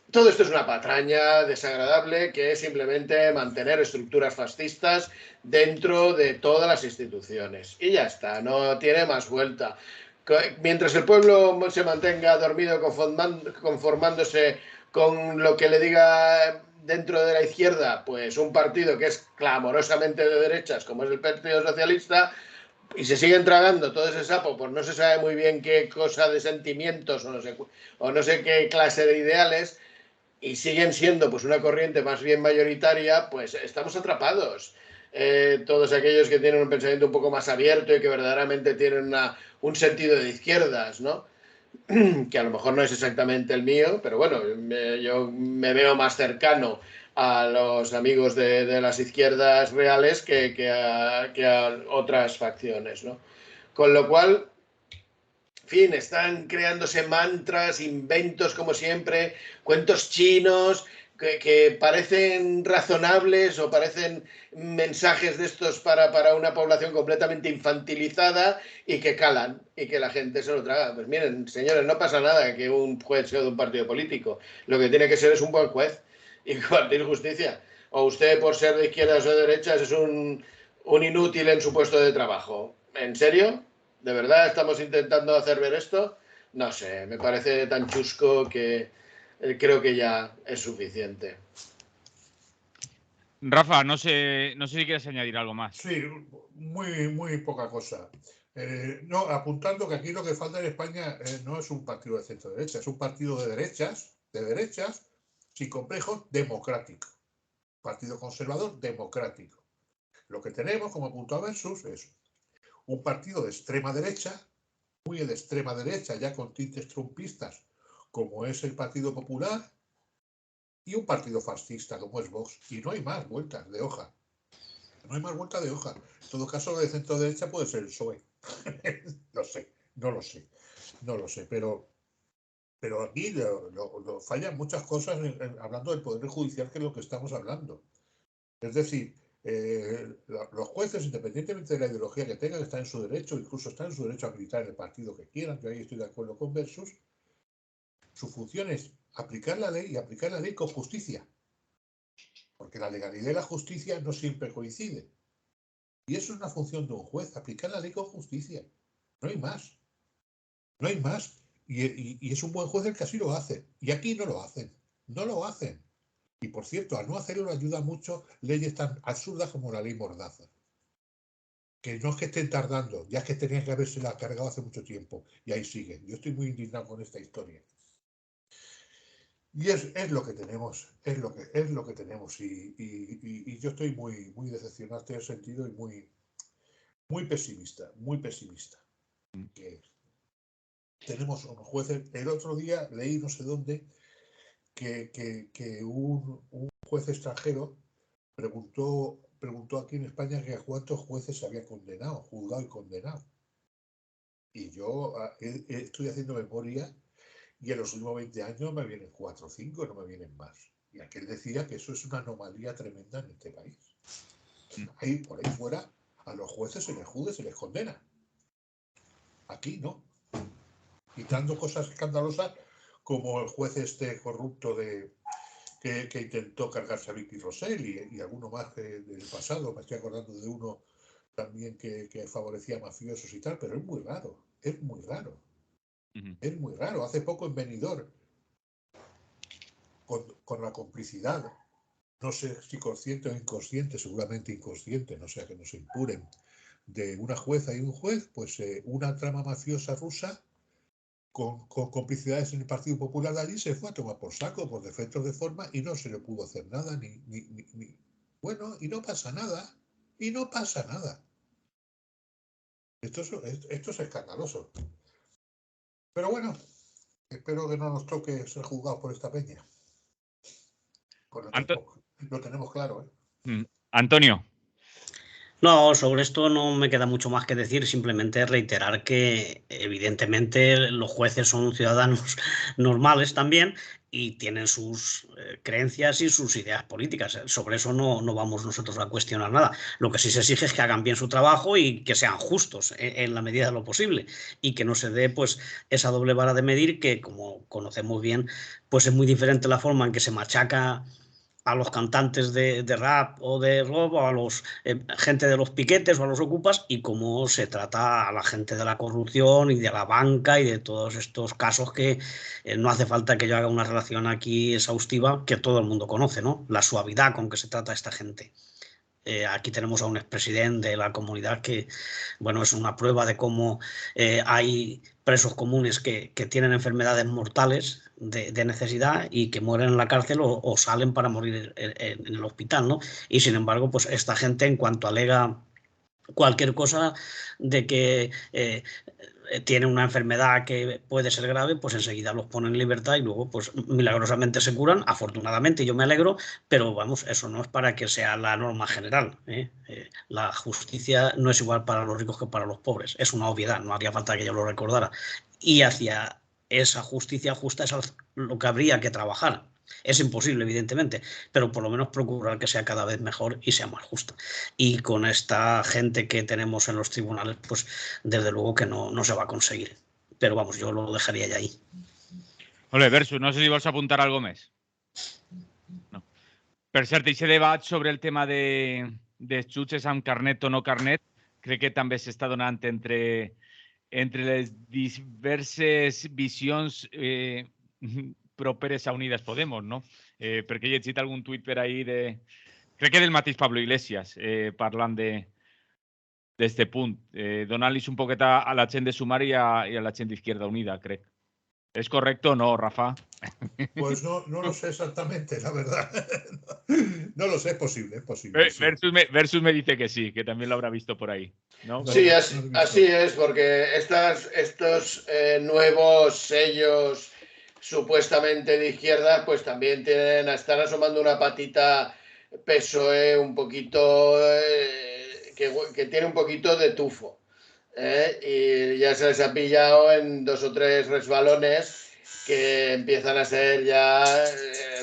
todo esto es una patraña desagradable que es simplemente mantener estructuras fascistas dentro de todas las instituciones. Y ya está, no tiene más vuelta. Mientras el pueblo se mantenga dormido conformándose con lo que le diga dentro de la izquierda, pues un partido que es clamorosamente de derechas, como es el Partido Socialista, y se siguen tragando todo ese sapo, pues no se sabe muy bien qué cosa de sentimientos o no sé qué clase de ideales, y siguen siendo pues una corriente más bien mayoritaria, pues estamos atrapados. Todos aquellos que tienen un pensamiento un poco más abierto y que verdaderamente tienen un sentido de izquierdas, ¿no? Que a lo mejor no es exactamente el mío, pero bueno, yo me veo más cercano a los amigos de las izquierdas reales que a otras facciones, ¿no? Con lo cual, en fin, están creándose mantras, inventos como siempre, cuentos chinos que parecen razonables o parecen mensajes de estos para una población completamente infantilizada y que calan y que la gente se lo traga. Pues miren, señores, no pasa nada que un juez sea de un partido político. Lo que tiene que ser es un buen juez y compartir justicia. O usted, por ser de izquierdas o de derechas, es un inútil en su puesto de trabajo. ¿En serio? ¿De verdad estamos intentando hacer ver esto? No sé, me parece tan chusco que creo que ya es suficiente.
Rafa, no sé si quieres añadir algo más.
Sí, muy poca cosa. No, apuntando que aquí lo que falta en España no es un partido de centro-derecha, es un partido de derechas, sin complejos, democrático. Partido conservador democrático. Lo que tenemos, como apuntó Versus, es un partido de extrema derecha, muy de extrema derecha, ya con tintes trumpistas, como es el Partido Popular, y un partido fascista como es Vox. Y no hay más vueltas de hoja. No hay más vuelta de hoja. En todo caso, de centro derecha puede ser el PSOE. No lo sé. Pero aquí fallan muchas cosas hablando del Poder Judicial, que es lo que estamos hablando. Es decir, los jueces, independientemente de la ideología que tengan, están en su derecho, incluso están en su derecho a militar en el partido que quieran. Yo ahí estoy de acuerdo con Versus. Su función es aplicar la ley y aplicar la ley con justicia. Porque la legalidad y la justicia no siempre coinciden. Y eso es una función de un juez, aplicar la ley con justicia. No hay más. No hay más. Y es un buen juez el que así lo hace. Y aquí no lo hacen. No lo hacen. Y por cierto, a no hacerlo ayuda mucho leyes tan absurdas como la ley Mordaza. Que no es que estén tardando, ya es que tenían que haberse la cargado hace mucho tiempo. Y ahí siguen. Yo estoy muy indignado con esta historia. Y es lo que tenemos, es lo que tenemos. Y yo estoy muy decepcionado en ese sentido y muy pesimista. Que tenemos unos jueces. El otro día leí no sé dónde que un juez extranjero preguntó aquí en España que a cuántos jueces se había condenado, juzgado y condenado. Y yo estoy haciendo memoria y en los últimos 20 años me vienen 4 o 5, no me vienen más. Y aquel decía que eso es una anomalía tremenda en este país. Ahí, por ahí fuera, a los jueces se les juzga, se les condena. Aquí no. Quitando cosas escandalosas como el juez este corrupto que intentó cargarse a Vicky Rosell y alguno más del pasado. Me estoy acordando de uno también que favorecía a mafiosos y tal, pero es muy raro. Es muy raro. Hace poco en Benidorm, con la complicidad, no sé si consciente o inconsciente, seguramente inconsciente, no sea que nos impuren, de una jueza y un juez, pues una trama mafiosa rusa con complicidades en el Partido Popular de allí se fue a tomar por saco por defectos de forma y no se le pudo hacer nada bueno, y no pasa nada. Esto es escandaloso. Pero bueno, espero que no nos toque ser juzgados por esta peña. Pues lo tenemos claro, ¿eh?
Antonio.
No, sobre esto no me queda mucho más que decir, simplemente reiterar que evidentemente los jueces son ciudadanos normales también y tienen sus creencias y sus ideas políticas. Sobre eso no vamos nosotros a cuestionar nada. Lo que sí se exige es que hagan bien su trabajo y que sean justos en la medida de lo posible y que no se dé pues esa doble vara de medir que, como conocemos bien, pues es muy diferente la forma en que se machaca a los cantantes de rap o de rock o a los gente de los piquetes o a los ocupas y cómo se trata a la gente de la corrupción y de la banca y de todos estos casos que no hace falta que yo haga una relación aquí exhaustiva que todo el mundo conoce, ¿no? La suavidad con que se trata a esta gente. Aquí tenemos a un expresidente de la comunidad que, bueno, es una prueba de cómo hay presos comunes que tienen enfermedades mortales de necesidad y que mueren en la cárcel o salen para morir en el hospital, ¿no? Y sin embargo, pues esta gente, en cuanto alega cualquier cosa de que tiene una enfermedad que puede ser grave, pues enseguida los ponen en libertad y luego pues milagrosamente se curan, afortunadamente, yo me alegro, pero vamos, eso no es para que sea la norma general, ¿eh? La justicia no es igual para los ricos que para los pobres, es una obviedad, no haría falta que yo lo recordara. Y hacia esa justicia justa es lo que habría que trabajar. Es imposible, evidentemente, pero por lo menos procurar que sea cada vez mejor y sea más justa. Y con esta gente que tenemos en los tribunales, pues desde luego que no se va a conseguir. Pero vamos, yo lo dejaría ya ahí.
Ole, Versus, no sé si vas a apuntar algo más. No. Per cert, ese debat sobre el tema de xutxes amb carnet o no carnet, crec que també s'està donant entre les diverses visions properes a Unides Podemos, no? Perquè he llegit algun tuit per ahí crec que del mateix Pablo Iglesias, parlant d'este punt, donant-los un poquet a la gent de Sumar i a la gent d'Izquierda Unida, crec. ¿Es correcto o no, Rafa?
Pues no lo sé exactamente, la verdad. No lo sé, es posible. Sí.
Versus me dice que sí, que también lo habrá visto por ahí, ¿no?
Sí, así es, porque estos nuevos sellos supuestamente de izquierda, pues también están asomando una patita PSOE un poquito, que tiene un poquito de tufo. Y ya se les ha pillado en 2 o 3 resbalones que empiezan a ser ya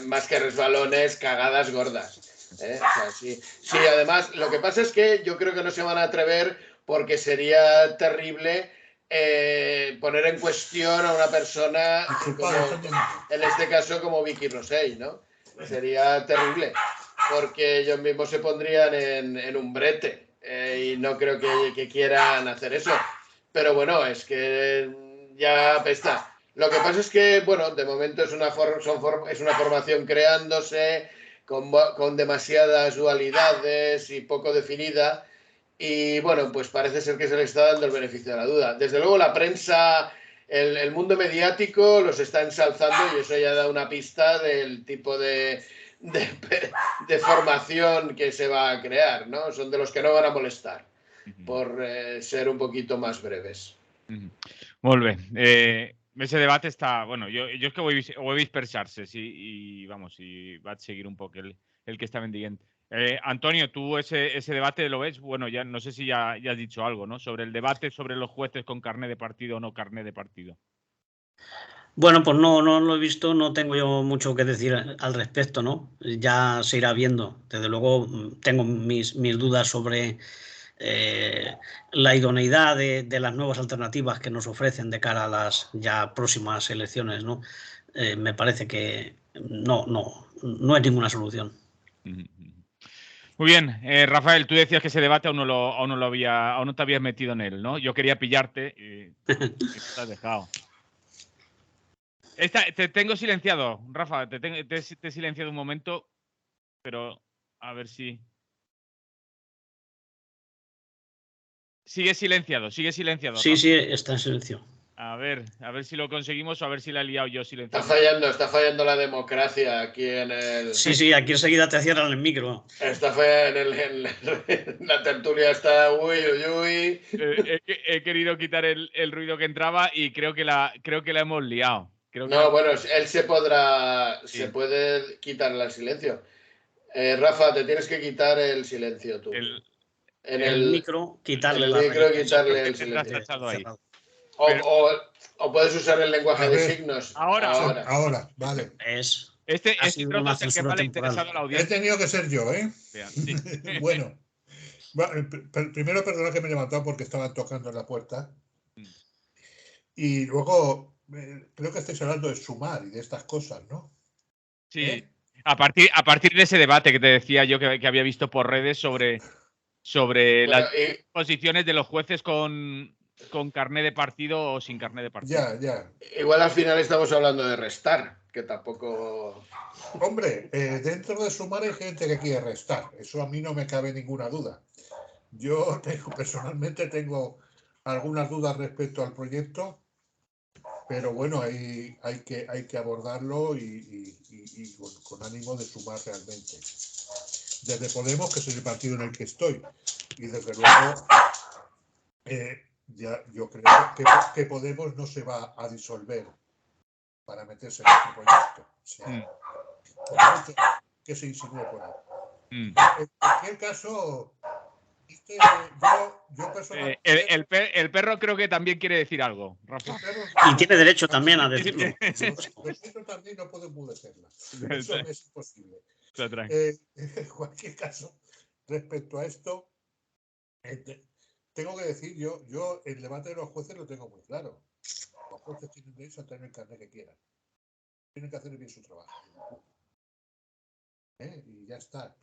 más que resbalones, cagadas gordas. O sea, sí, además, lo que pasa es que yo creo que no se van a atrever porque sería terrible poner en cuestión a una persona, en este caso como Vicky Rosell, ¿no? Sería terrible, porque ellos mismos se pondrían en un brete y no creo que quieran hacer eso. Pero bueno, es que ya apesta. Lo que pasa es que, bueno, de momento es una formación creándose con demasiadas dualidades y poco definida. Y bueno, pues parece ser que se le está dando el beneficio de la duda. Desde luego la prensa, el mundo mediático los está ensalzando y eso ya da una pista del tipo de formación que se va a crear, ¿no? Son de los que no van a molestar, por ser un poquito más breves.
Molt bé. Ese debate està... Bueno, jo és que ho he vist dispersar-se, sí, i vamos, i vaig seguir un poc el que estaven dient. Antonio, tú ese debate lo ves, bueno, ya no sé si ya has dicho algo, ¿no? Sobre el debate sobre los jueces con carné de partido o no carné de partido.
Bueno, pues no lo he visto, no tengo yo mucho que decir al respecto, ¿no? Ya se irá viendo. Desde luego tengo mis dudas sobre la idoneidad de las nuevas alternativas que nos ofrecen de cara a las ya próximas elecciones, ¿no? Me parece que no es ninguna solución.
Muy bien, Rafael, tú decías que ese debate aún no te habías metido en él, ¿no? Yo quería pillarte y te has dejado. Te tengo silenciado, Rafa, te he silenciado un momento, pero a ver si... Sigue silenciado.
Sí,
Rafa.
sí, está en silencio.
A ver si lo conseguimos o a ver si la he liado yo silenciando.
Está fallando la democracia aquí en el...
Sí, aquí enseguida te cierran el micro.
Está fallando en la tertulia, está uy.
He querido quitar el ruido que entraba y creo que la hemos liado.
Bueno, él se puede quitar el silencio. Rafa, te tienes que quitar el silencio tú.
En el micro, quitarle
quitarle el silencio. O puedes usar el lenguaje de signos.
Ahora, vale.
Este trozo es el que más le ha interesado a la audiencia.
He tenido que ser yo, ¿eh? Sí. Bueno, primero perdona que me he levantado porque estaban tocando en la puerta. Y luego, creo que estáis hablando de sumar y de estas cosas, ¿no?
Sí. A partir de ese debate que te decía yo que había visto por redes sobre las posiciones de los jueces con carné de partido o sin carné de partido.
Ya.
Igual al final estamos hablando de restar, que tampoco...
Hombre, dentro de sumar hay gente que quiere restar. Eso a mí no me cabe ninguna duda. Yo personalmente tengo algunas dudas respecto al proyecto, pero bueno, hay que abordarlo y con ánimo de sumar realmente. Desde Podemos, que es el partido en el que estoy, y desde luego yo creo que Podemos no se va a disolver para meterse en este proyecto. Por mucho que se insinúe por ahí. En cualquier caso, yo personalmente...
el perro creo que también quiere decir algo, Rafa.
Y tiene derecho también a decirlo.
Los perros también no pueden enmudecerla. Eso es imposible. En cualquier caso, respecto a esto, tengo que decir, yo el debate de los jueces lo tengo muy claro. Los jueces tienen derecho a tener el carnet que quieran. Tienen que hacer bien su trabajo. Y ya está.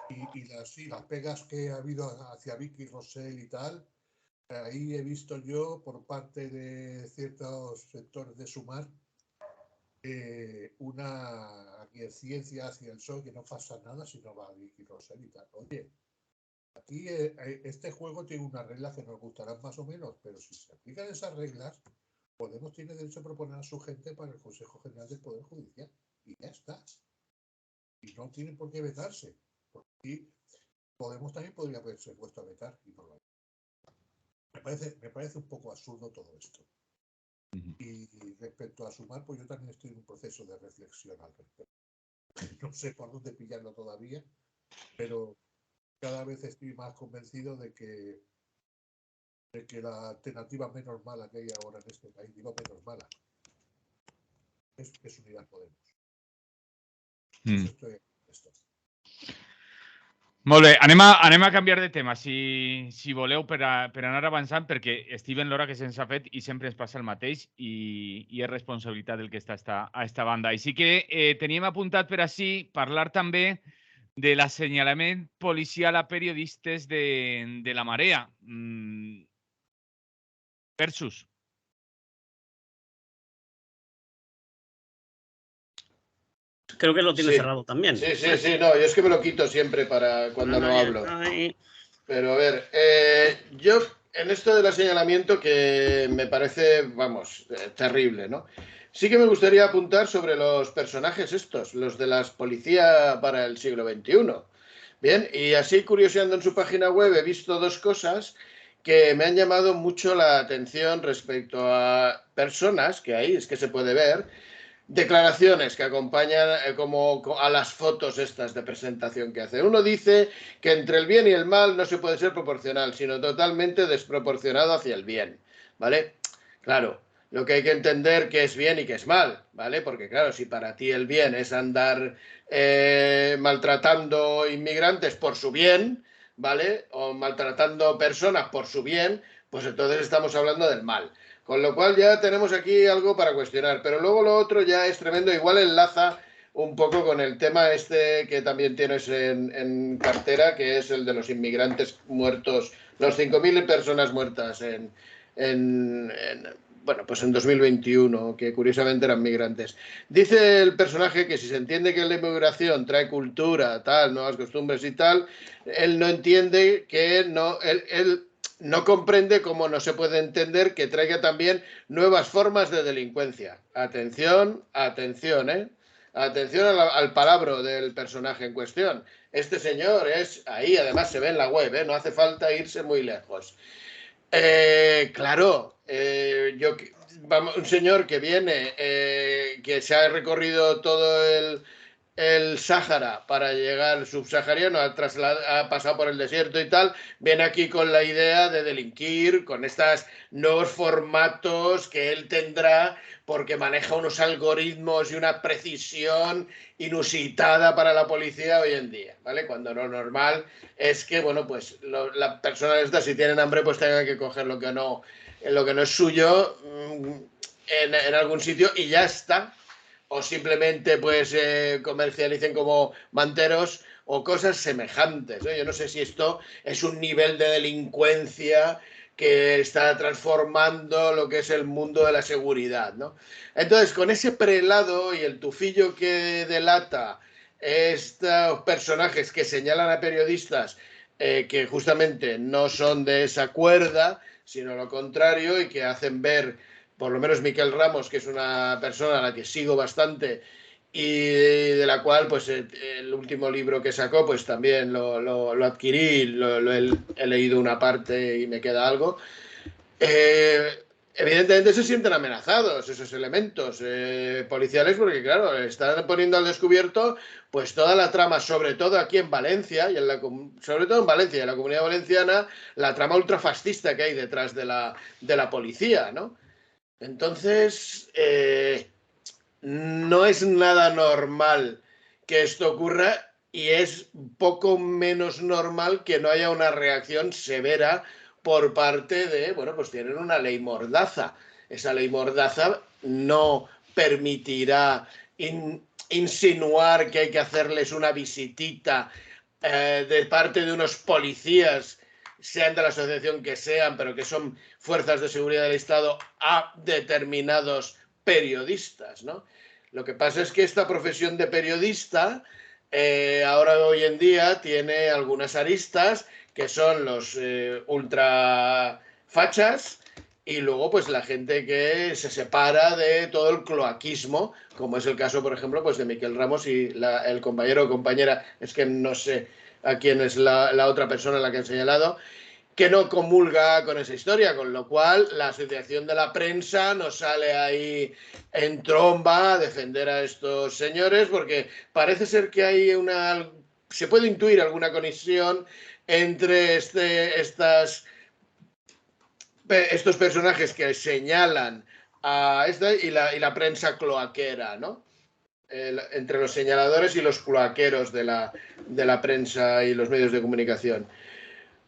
Y las pegas que ha habido hacia Vicky Rosell y tal, ahí he visto yo por parte de ciertos sectores de Sumar una aquiescencia hacia el PSOE, que no pasa nada si no va a Vicky Rosell y tal. Oye, aquí este juego tiene unas reglas que nos gustarán más o menos, pero si se aplican esas reglas, Podemos tiene derecho a proponer a su gente para el Consejo General del Poder Judicial. Y ya está. Y no tienen por qué vetarse. Porque Podemos también podría haberse puesto a vetar y no lo ha hecho. Me parece un poco absurdo todo esto. Y respecto a Sumar, pues yo también estoy en un proceso de reflexión al respecto. No sé por dónde pillarlo todavía, pero cada vez estoy más convencido de que la alternativa menos mala que hay ahora en este país, digo menos mala, es Unidas Podemos. Eso estoy en esto.
Molt bé, anem a canviar de tema, si voleu, per anar avançant, perquè Steven l'hora que se'ns ha fet i sempre ens passa el mateix i és responsabilitat del que està a esta banda. I sí que teníem apuntat per així parlar també de l'assenyalament policial a periodistes de la Marea. Versus.
Creo que lo tiene cerrado también.
Sí, no, yo es que me lo quito siempre para cuando no hablo. Pero a ver, yo en esto del señalamiento que me parece, vamos, terrible, ¿no? Sí que me gustaría apuntar sobre los personajes estos, los de las policías para el siglo XXI. Bien, y así curioseando en su página web he visto dos cosas que me han llamado mucho la atención respecto a personas que ahí es que se puede ver, declaraciones que acompañan como a las fotos estas de presentación que hace. Uno dice que entre el bien y el mal no se puede ser proporcional, sino totalmente desproporcionado hacia el bien, ¿vale? Claro, lo que hay que entender que es bien y que es mal, ¿vale? Porque claro, si para ti el bien es andar maltratando inmigrantes por su bien, ¿vale? O maltratando personas por su bien, pues entonces estamos hablando del mal. Con lo cual ya tenemos aquí algo para cuestionar. Pero luego lo otro ya es tremendo. Igual enlaza un poco con el tema este que también tienes en cartera, que es el de los inmigrantes muertos, los 5.000 personas muertas bueno, pues en 2021, que curiosamente eran migrantes. Dice el personaje que si se entiende que la inmigración trae cultura, tal, nuevas costumbres y tal, él no entiende que no... Él no comprende cómo no se puede entender que traiga también nuevas formas de delincuencia. Atención, atención, ¿eh? Atención al palabra del personaje en cuestión. Este señor es ahí, además se ve en la web, ¿eh? No hace falta irse muy lejos. Claro, un señor que viene, que se ha recorrido todo el Sáhara para llegar subsahariano, ha pasado por el desierto y tal, viene aquí con la idea de delinquir, con estos nuevos formatos que él tendrá, porque maneja unos algoritmos y una precisión inusitada para la policía hoy en día, ¿vale? Cuando lo normal es que, bueno, pues las personas estas, si tienen hambre, pues tengan que coger lo que no es suyo en algún sitio y ya está. O simplemente pues comercialicen como manteros o cosas semejantes, ¿no? Yo no sé si esto es un nivel de delincuencia que está transformando lo que es el mundo de la seguridad, ¿no? Entonces, con ese prelado y el tufillo que delata estos personajes que señalan a periodistas que justamente no son de esa cuerda, sino lo contrario, y que hacen ver, por lo menos Miquel Ramos, que es una persona a la que sigo bastante y de la cual pues el último libro que sacó pues también lo adquirí, he leído una parte y me queda algo. Evidentemente se sienten amenazados esos elementos policiales porque claro, están poniendo al descubierto pues toda la trama, sobre todo aquí en Valencia y sobre todo en Valencia y en la Comunidad Valenciana, la trama ultrafascista que hay detrás de la policía, ¿no? Entonces, no es nada normal que esto ocurra y es poco menos normal que no haya una reacción severa por parte de, bueno, pues tienen una ley mordaza. Esa ley mordaza no permitirá insinuar que hay que hacerles una visitita de parte de unos policías, sean de la asociación que sean, pero que son fuerzas de seguridad del Estado, a determinados periodistas, ¿no? Lo que pasa es que esta profesión de periodista ahora hoy en día tiene algunas aristas que son los ultrafachas y luego pues la gente que se separa de todo el cloaquismo, como es el caso, por ejemplo, pues de Miquel Ramos y el compañero o compañera, es que no sé a quién es la otra persona a la que han señalado, que no comulga con esa historia, con lo cual la Asociación de la Prensa no sale ahí en tromba a defender a estos señores, porque parece ser que hay se puede intuir alguna conexión entre estos personajes que señalan a esta y la prensa cloaquera, ¿no? Entre los señaladores y los cloaqueros de la prensa y los medios de comunicación.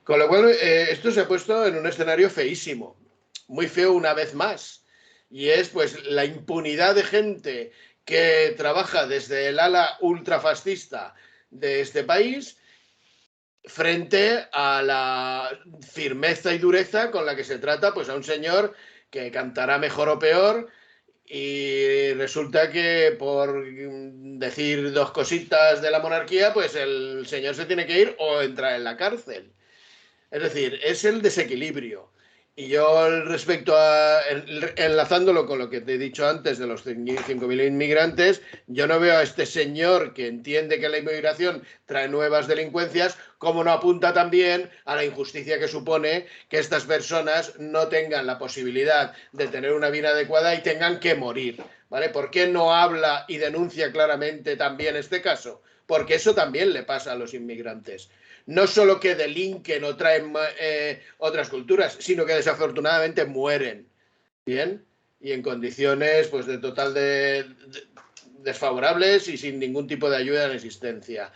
Con lo cual, esto se ha puesto en un escenario feísimo, muy feo una vez más, y es pues la impunidad de gente que trabaja desde el ala ultrafascista de este país frente a la firmeza y dureza con la que se trata pues a un señor que cantará mejor o peor, y resulta que por decir dos cositas de la monarquía, pues el señor se tiene que ir o entrar en la cárcel. Es decir, es el desequilibrio. Y yo, respecto a, enlazándolo con lo que te he dicho antes de los 5.000 inmigrantes, yo no veo a este señor que entiende que la inmigración trae nuevas delincuencias, como no apunta también a la injusticia que supone que estas personas no tengan la posibilidad de tener una vida adecuada y tengan que morir, ¿vale? ¿Por qué no habla y denuncia claramente también este caso? Porque eso también le pasa a los inmigrantes. No solo que delinquen o traen otras culturas, sino que desafortunadamente mueren, ¿bien? Y en condiciones pues de total desfavorables y sin ningún tipo de ayuda en existencia.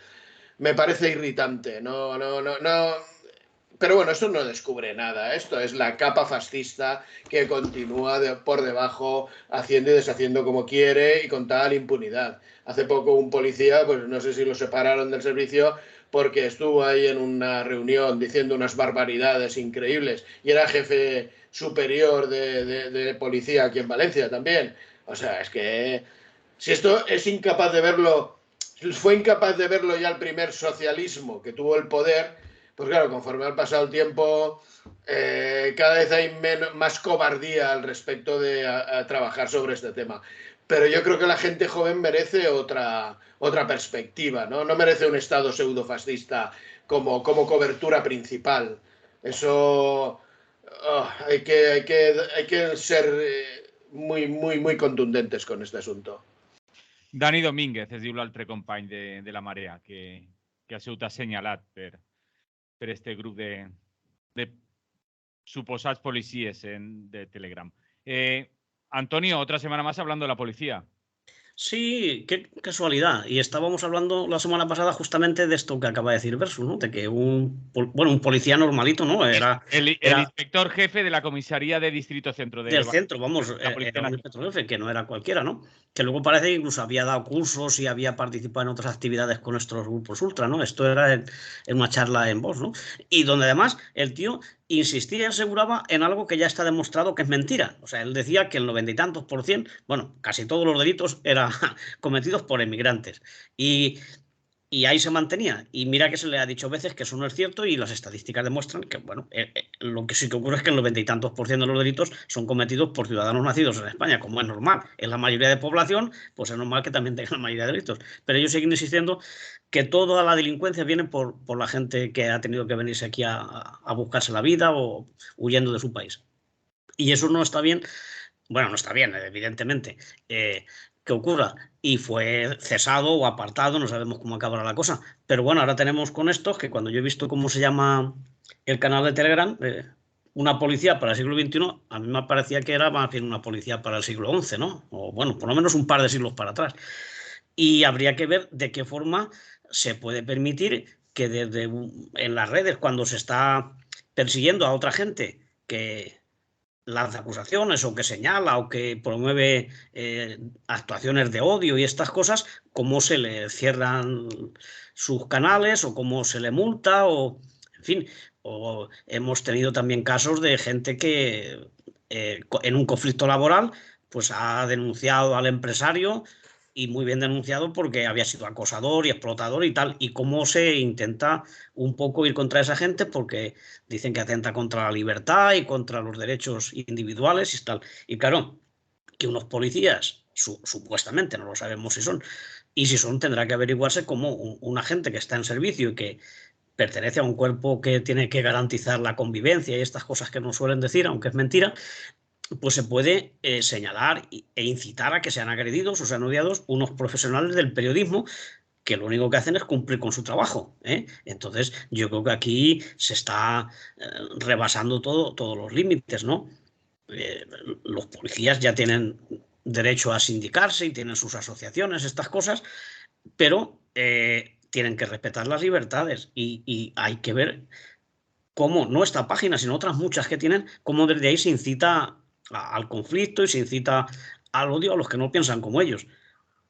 Me parece irritante, no. Pero bueno, esto no descubre nada, esto es la capa fascista que continúa por debajo haciendo y deshaciendo como quiere y con tal impunidad. Hace poco un policía, pues no sé si lo separaron del servicio porque estuvo ahí en una reunión diciendo unas barbaridades increíbles y era jefe superior de policía aquí en Valencia también. O sea, es que si esto es incapaz de verlo, fue incapaz de verlo ya el primer socialismo que tuvo el poder, pues claro, conforme ha pasado el tiempo, cada vez hay más cobardía al respecto de a trabajar sobre este tema. Pero yo creo que la gente joven merece otra perspectiva, ¿no? No merece un Estado pseudofascista como cobertura principal. Eso hay que ser muy contundentes con este asunto.
Dani Domínguez es diu l'altre company de la Marea que ha sigut assenyalat per este grup de suposats policies de Telegram. Antonio, otra semana más hablando de la policía.
Sí, qué casualidad. Y estábamos hablando la semana pasada justamente de esto que acaba de decir Versus, ¿no? De que un policía normalito, ¿no? Era
el inspector jefe de la comisaría de Distrito Centro.
Del centro, vamos, era un inspector jefe, que no era cualquiera, ¿no? Que luego parece que incluso había dado cursos y había participado en otras actividades con nuestros grupos ultra, ¿no? Esto era en una charla en Vox, ¿no? Y donde además el tío insistía y aseguraba en algo que ya está demostrado que es mentira. O sea, él decía que el 90 y tantos %, bueno, casi todos los delitos eran cometidos por emigrantes. Y ahí se mantenía. Y mira que se le ha dicho veces que eso no es cierto y las estadísticas demuestran que, bueno, lo que sí que ocurre es que el 90 y tantos % de los delitos son cometidos por ciudadanos nacidos en España, como es normal. En la mayoría de población, pues es normal que también tengan la mayoría de delitos. Pero ellos siguen insistiendo que toda la delincuencia viene por la gente que ha tenido que venirse aquí a buscarse la vida o huyendo de su país. Y eso no está bien. Bueno, no está bien, evidentemente, que ocurra, y fue cesado o apartado, no sabemos cómo acabará la cosa. Pero bueno, ahora tenemos con estos que cuando yo he visto cómo se llama el canal de Telegram, una policía para el siglo XXI, a mí me parecía que era más bien una policía para el siglo XI, ¿no? O bueno, por lo menos un par de siglos para atrás. Y habría que ver de qué forma se puede permitir que en las redes, cuando se está persiguiendo a otra gente que lanza acusaciones o que señala o que promueve actuaciones de odio y estas cosas, cómo se le cierran sus canales o cómo se le multa o, en fin, o hemos tenido también casos de gente que en un conflicto laboral pues ha denunciado al empresario y muy bien denunciado porque había sido acosador y explotador y tal, y cómo se intenta un poco ir contra esa gente porque dicen que atenta contra la libertad y contra los derechos individuales y tal. Y claro, que unos policías, supuestamente, no lo sabemos si son, y si son tendrá que averiguarse cómo un agente que está en servicio y que pertenece a un cuerpo que tiene que garantizar la convivencia y estas cosas que nos suelen decir, aunque es mentira, pues se puede señalar e incitar a que sean agredidos o sean odiados unos profesionales del periodismo que lo único que hacen es cumplir con su trabajo, ¿eh? Entonces, yo creo que aquí se está rebasando todos los límites, ¿no? Los policías ya tienen derecho a sindicarse y tienen sus asociaciones, estas cosas, pero tienen que respetar las libertades y hay que ver cómo, no esta página, sino otras muchas que tienen, cómo desde ahí se incita al conflicto y se incita al odio a los que no piensan como ellos,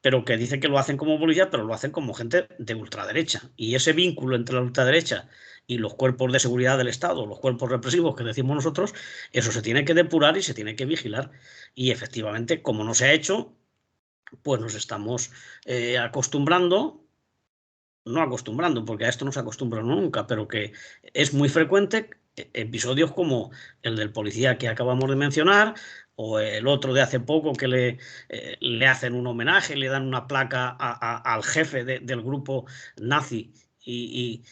pero que dicen que lo hacen como policía, pero lo hacen como gente de ultraderecha. Y ese vínculo entre la ultraderecha y los cuerpos de seguridad del Estado, los cuerpos represivos que decimos nosotros, eso se tiene que depurar y se tiene que vigilar. Y efectivamente, como no se ha hecho, pues nos estamos no acostumbrando, porque a esto no se acostumbra nunca, pero que es muy frecuente episodios como el del policía que acabamos de mencionar, o el otro de hace poco que le hacen un homenaje, le dan una placa al jefe del grupo nazi y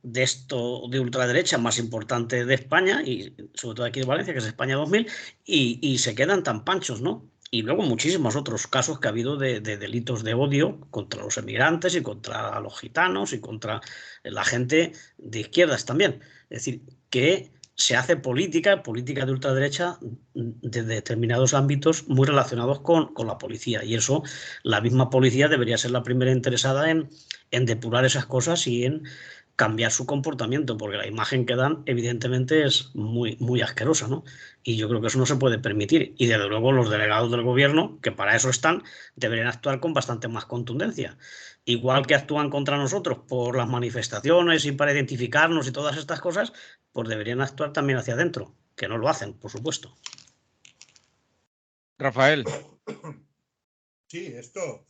de esto de ultraderecha más importante de España, y sobre todo aquí de Valencia, que es España 2000, y se quedan tan panchos, ¿no? Y luego muchísimos otros casos que ha habido de delitos de odio contra los emigrantes y contra los gitanos y contra la gente de izquierdas también. Es decir, que se hace política de ultraderecha de determinados ámbitos muy relacionados con la policía. Y eso, la misma policía debería ser la primera interesada en depurar esas cosas y en cambiar su comportamiento, porque la imagen que dan evidentemente es muy, muy asquerosa, ¿no? Y yo creo que eso no se puede permitir. Y desde luego los delegados del gobierno, que para eso están, deberían actuar con bastante más contundencia. Igual que actúan contra nosotros por las manifestaciones y para identificarnos y todas estas cosas, pues deberían actuar también hacia adentro, que no lo hacen, por supuesto.
Rafael.
Sí, esto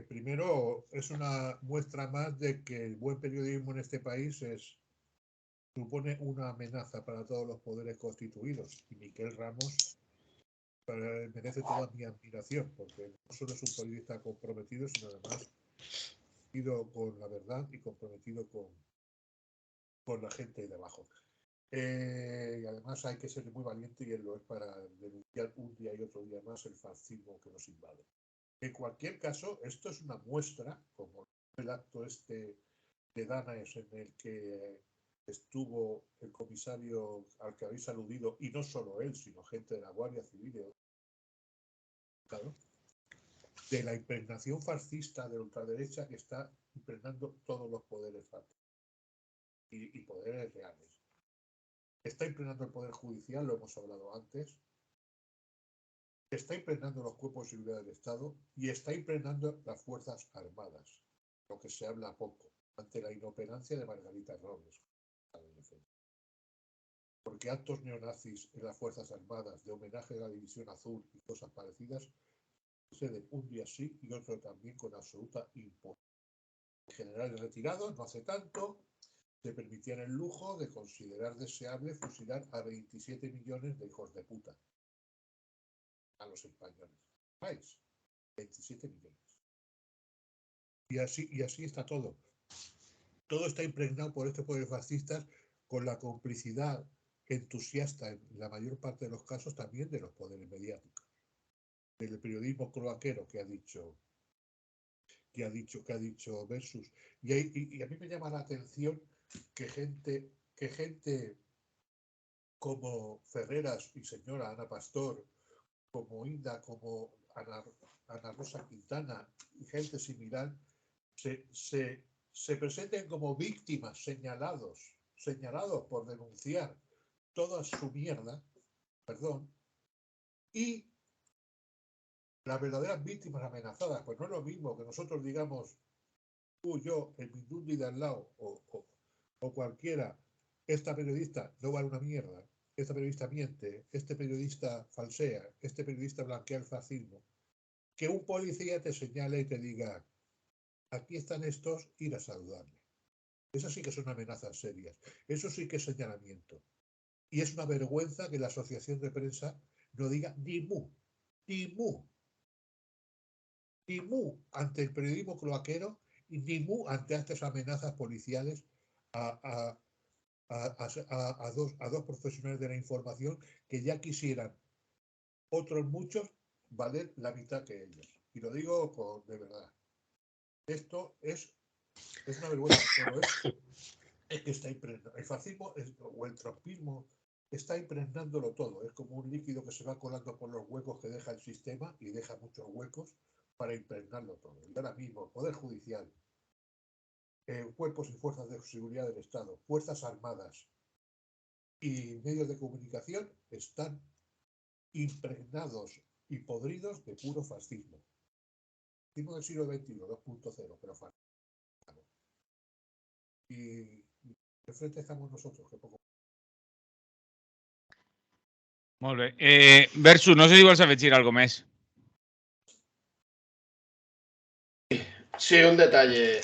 primero es una muestra más de que el buen periodismo en este país supone una amenaza para todos los poderes constituidos. Y Miquel Ramos merece toda mi admiración, porque no solo es un periodista comprometido, sino además comprometido con la verdad y comprometido con la gente de abajo. Y además hay que ser muy valiente, y él lo es, para denunciar un día y otro día más el fascismo que nos invade. En cualquier caso, esto es una muestra, como el acto este de Danaes en el que estuvo el comisario al que habéis aludido, y no solo él, sino gente de la Guardia Civil, de la impregnación fascista de la ultraderecha que está impregnando todos los poderes y poderes reales. Está impregnando el poder judicial, lo hemos hablado antes, está impregnando los cuerpos de seguridad del Estado y está impregnando las Fuerzas Armadas, lo que se habla poco, ante la inoperancia de Margarita Robles. Porque actos neonazis en las Fuerzas Armadas, de homenaje a la División Azul y cosas parecidas, suceden un día sí y otro también con absoluta impunidad. El general retirado no hace tanto se permitían el lujo de considerar deseable fusilar a 27 millones de hijos de puta a los españoles. ¿Veis? 27 millones. Y así está todo. Todo está impregnado por estos poderes fascistas, con la complicidad entusiasta en la mayor parte de los casos también de los poderes mediáticos. Del periodismo cloaquero que ha dicho Versus. Y a mí me llama la atención que gente como Ferreras y señora Ana Pastor, como Inda, como Ana Rosa Quintana y gente similar, se presenten como víctimas, señalados por denunciar toda su mierda, y las verdaderas víctimas amenazadas, pues no es lo mismo que nosotros digamos, tú, yo, el Mindundi de al lado, o cualquiera, esta periodista no vale una mierda, esta periodista miente, este periodista falsea, este periodista blanquea el fascismo, que un policía te señale y te diga, aquí están estos, ir a saludarle. Esas sí que son amenazas serias, eso sí que es señalamiento. Y es una vergüenza que la asociación de prensa no diga ni mu, ni mu, ni mu ante el periodismo cloaquero ni mu ante estas amenazas policiales a dos profesionales de la información que ya quisieran otros muchos valer la mitad que ellos. Y lo digo de verdad. Esto es una vergüenza, pero es que está impregnado. El fascismo o el trumpismo está impregnándolo todo. Es como un líquido que se va colando por los huecos que deja el sistema y deja muchos huecos para impregnarlo todo. Y ahora mismo, el Poder Judicial, cuerpos y fuerzas de seguridad del Estado, fuerzas armadas y medios de comunicación están impregnados y podridos de puro fascismo. Fascismo del siglo XXI, 2.0, pero fascismo. Y de frente estamos nosotros, que poco.
Molt bé. Versus, no sé si vols afegir algo més.
Sí, un detalle.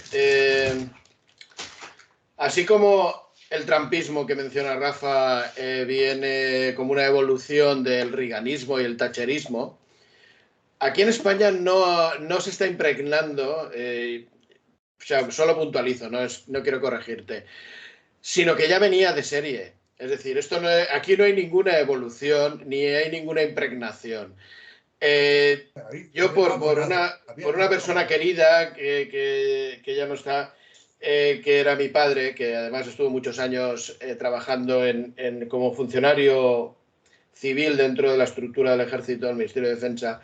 Así como el trumpismo que menciona Rafa viene como una evolución del reaganismo y el thatcherismo, aquí en España no se está impregnando, o sea, solo puntualizo, no quiero corregirte, sino que ya venía de serie. Es decir, aquí no hay ninguna evolución ni hay ninguna impregnación. Yo por una persona querida que ya no está, que era mi padre, que además estuvo muchos años trabajando como funcionario civil dentro de la estructura del Ejército, del Ministerio de Defensa,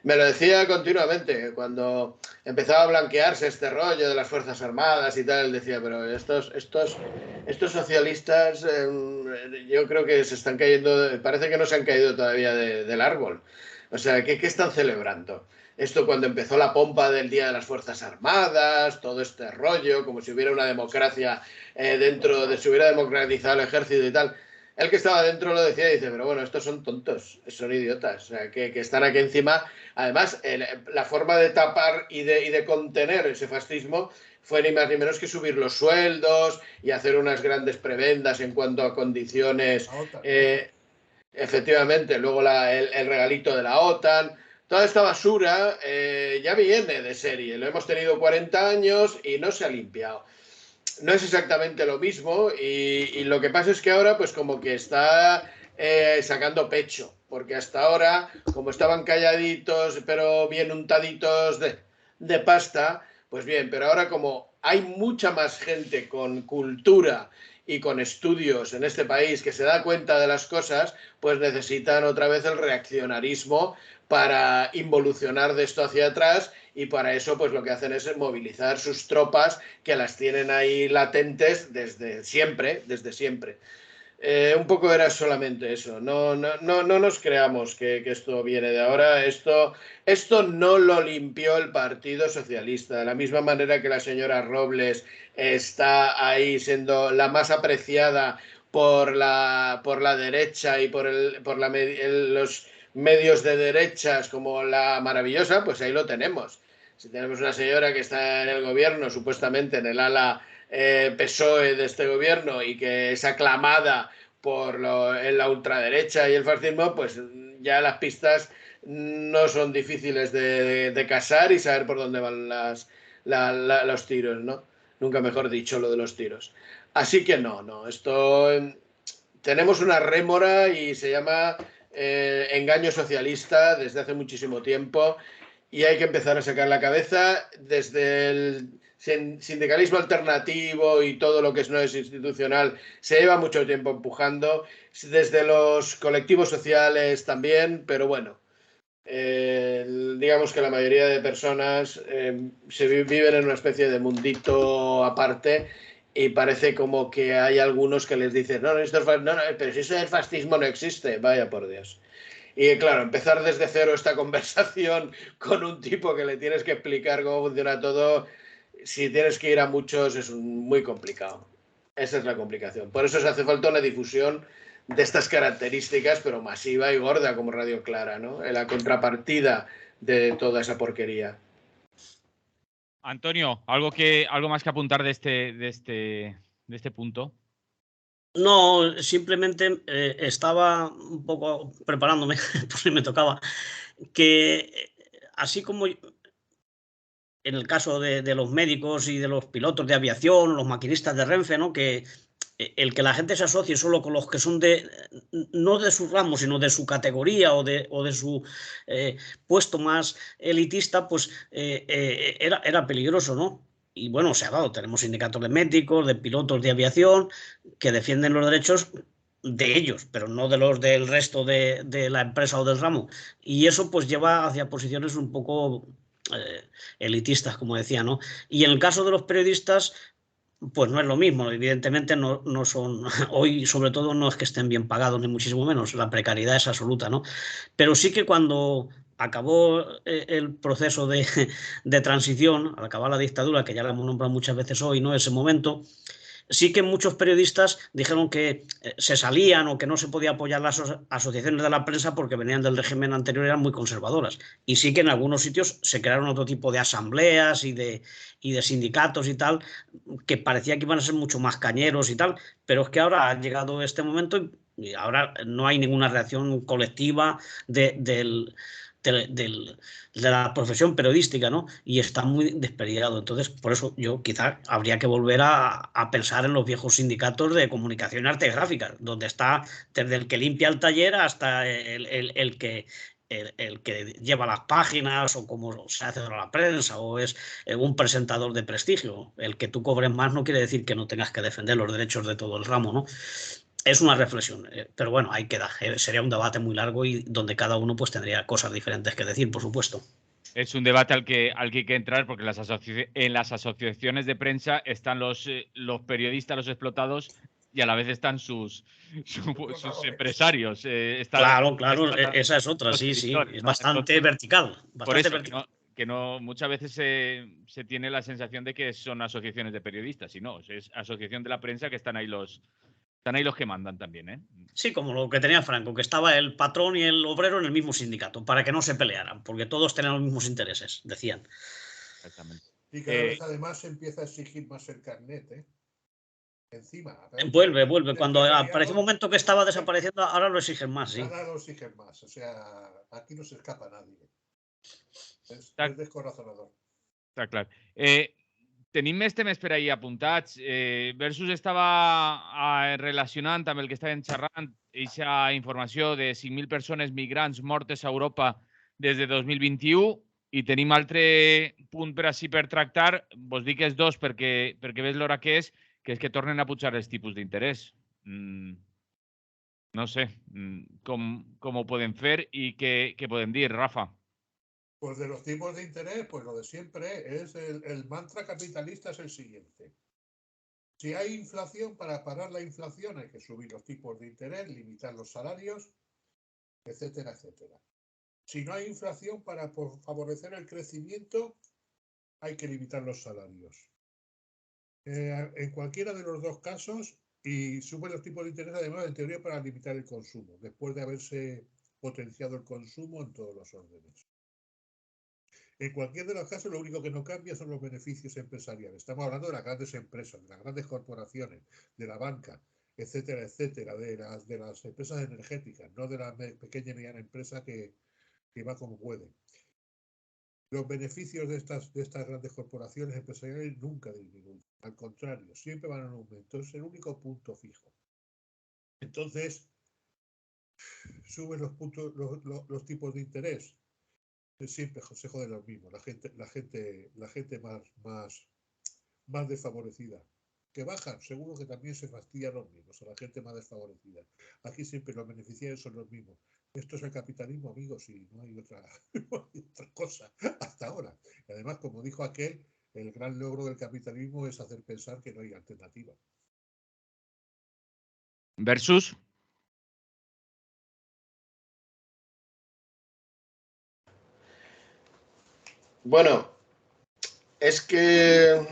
me lo decía continuamente. Cuando empezaba a blanquearse este rollo de las Fuerzas Armadas y tal, él decía, pero estos socialistas yo creo que se están cayendo, parece que no se han caído todavía del árbol. O sea, ¿qué están celebrando? Esto cuando empezó la pompa del Día de las Fuerzas Armadas, todo este rollo, como si hubiera una democracia se hubiera democratizado el ejército y tal. El que estaba dentro lo decía y dice, pero bueno, estos son tontos, son idiotas, o sea, que están aquí encima. Además, la forma de tapar y de contener ese fascismo fue ni más ni menos que subir los sueldos y hacer unas grandes prebendas en cuanto a condiciones. Efectivamente, luego el regalito de la OTAN. Toda esta basura ya viene de serie. Lo hemos tenido 40 años y no se ha limpiado. No es exactamente lo mismo y lo que pasa es que ahora pues como que está sacando pecho, porque hasta ahora, como estaban calladitos pero bien untaditos de pasta, pues bien, pero ahora como hay mucha más gente con cultura y con estudios en este país que se da cuenta de las cosas, pues necesitan otra vez el reaccionarismo para involucionar de esto hacia atrás, y para eso pues lo que hacen es movilizar sus tropas que las tienen ahí latentes desde siempre. Un poco era solamente eso. No nos creamos que esto viene de ahora. Esto no lo limpió el Partido Socialista. De la misma manera que la señora Robles está ahí siendo la más apreciada por la derecha y por los medios de derechas como la maravillosa, pues ahí lo tenemos. Si tenemos una señora que está en el gobierno, supuestamente en el ala PSOE de este gobierno, y que es aclamada por la ultraderecha y el fascismo, pues ya las pistas no son difíciles de casar y saber por dónde van los tiros, ¿no? Nunca mejor dicho lo de los tiros. Así que no, esto tenemos una rémora y se llama engaño socialista desde hace muchísimo tiempo, y hay que empezar a sacar la cabeza desde el sindicalismo alternativo y todo lo que no es institucional. Se lleva mucho tiempo empujando, desde los colectivos sociales también, pero bueno, digamos que la mayoría de personas viven en una especie de mundito aparte, y parece como que hay algunos que les dicen, no, pero si eso del fascismo no existe, vaya por Dios. Y claro, empezar desde cero esta conversación con un tipo que le tienes que explicar cómo funciona todo, si tienes que ir a muchos, es muy complicado. Esa es la complicación. Por eso se hace falta una difusión de estas características, pero masiva y gorda como Radio Clara, ¿no? En la contrapartida de toda esa porquería.
Antonio, ¿algo más que apuntar de este punto?
No, simplemente estaba un poco preparándome, por si me tocaba, que así como en el caso de los médicos y de los pilotos de aviación, los maquinistas de Renfe, ¿no? Que el que la gente se asocie solo con los que son no de su ramo, sino de su categoría o de su puesto más elitista, pues era peligroso, ¿no? Y bueno, se ha dado. Tenemos sindicatos de médicos, de pilotos de aviación, que defienden los derechos de ellos, pero no de los del resto de la empresa o del ramo. Y eso pues lleva hacia posiciones un poco elitistas, como decía, ¿no? Y en el caso de los periodistas, pues no es lo mismo. Evidentemente no son, hoy sobre todo no es que estén bien pagados, ni muchísimo menos, la precariedad es absoluta, ¿no? Pero sí que cuando acabó el proceso de transición, al acabar la dictadura, que ya la hemos nombrado muchas veces hoy, ¿no? Ese momento, sí que muchos periodistas dijeron que se salían o que no se podía apoyar las asociaciones de la prensa porque venían del régimen anterior y eran muy conservadoras. Y sí que en algunos sitios se crearon otro tipo de asambleas y de sindicatos y tal, que parecía que iban a ser mucho más cañeros y tal, pero es que ahora ha llegado este momento y ahora no hay ninguna reacción colectiva del de la profesión periodística, ¿no? Y está muy desperdiciado. Entonces, por eso yo quizás habría que volver a pensar en los viejos sindicatos de comunicación y artes gráficas, donde está desde el que limpia el taller hasta el que lleva las páginas o cómo se hace la prensa o es un presentador de prestigio. El que tú cobres más no quiere decir que no tengas que defender los derechos de todo el ramo, ¿no? Es una reflexión, pero bueno, ahí queda. Sería un debate muy largo y donde cada uno pues tendría cosas diferentes que decir, por supuesto.
Es un debate al que hay que entrar porque en las asociaciones de prensa están los periodistas, los explotados, y a la vez están sus empresarios.
Claro, esa es otra,
los
sí,
editores,
es
¿no?
bastante
Entonces,
vertical.
por eso,
vertical.
que no muchas veces se tiene la sensación de que son asociaciones de periodistas, y no, es asociación de la prensa, que están ahí los que mandan también, ¿eh?
Sí, como lo que tenía Franco, que estaba el patrón y el obrero en el mismo sindicato, para que no se pelearan, porque todos tenían los mismos intereses, decían.
Exactamente.
Y cada vez además se empieza a exigir más el carnet, ¿eh? Encima.
Vuelve. Cuando apareció un momento que estaba desapareciendo, ahora lo exigen más, sí.
Ahora lo exigen más. O sea, aquí no se escapa nadie. Es descorazonador.
Està clar. Tenim més temes per ahir apuntats. Versus estava relacionant amb el que estàvem xerrant, aquesta informació de 5.000 persones migrants mortes a Europa des de 2021, i tenim altre punt per així per tractar. Vos dic els dos perquè ves l'hora que és que tornen a pujar els tipus d'interès. No sé com ho podem fer i què podem dir, Rafa.
Pues de los tipos de interés, pues lo de siempre es el mantra capitalista es el siguiente. Si hay inflación, para parar la inflación hay que subir los tipos de interés, limitar los salarios, etcétera, etcétera. Si no hay inflación, para favorecer el crecimiento, hay que limitar los salarios. En cualquiera de los dos casos, y suben los tipos de interés, además, en teoría, para limitar el consumo, después de haberse potenciado el consumo en todos los órdenes. En cualquier de los casos, lo único que no cambia son los beneficios empresariales. Estamos hablando de las grandes empresas, de las grandes corporaciones, de la banca, etcétera, etcétera, de las empresas energéticas, no de la pequeña y mediana empresa que va como puede. Los beneficios de estas grandes corporaciones empresariales nunca disminuyen. Al contrario, siempre van en aumento. Es el único punto fijo. Entonces, suben los tipos de interés. Siempre se joden los mismos, la gente más desfavorecida. Que bajan, seguro que también se fastidian los mismos, a la gente más desfavorecida. Aquí siempre los beneficiarios son los mismos. Esto es el capitalismo, amigos, y no hay otra cosa hasta ahora. Y además, como dijo aquel, el gran logro del capitalismo es hacer pensar que no hay alternativa.
Versus.
Bueno, es que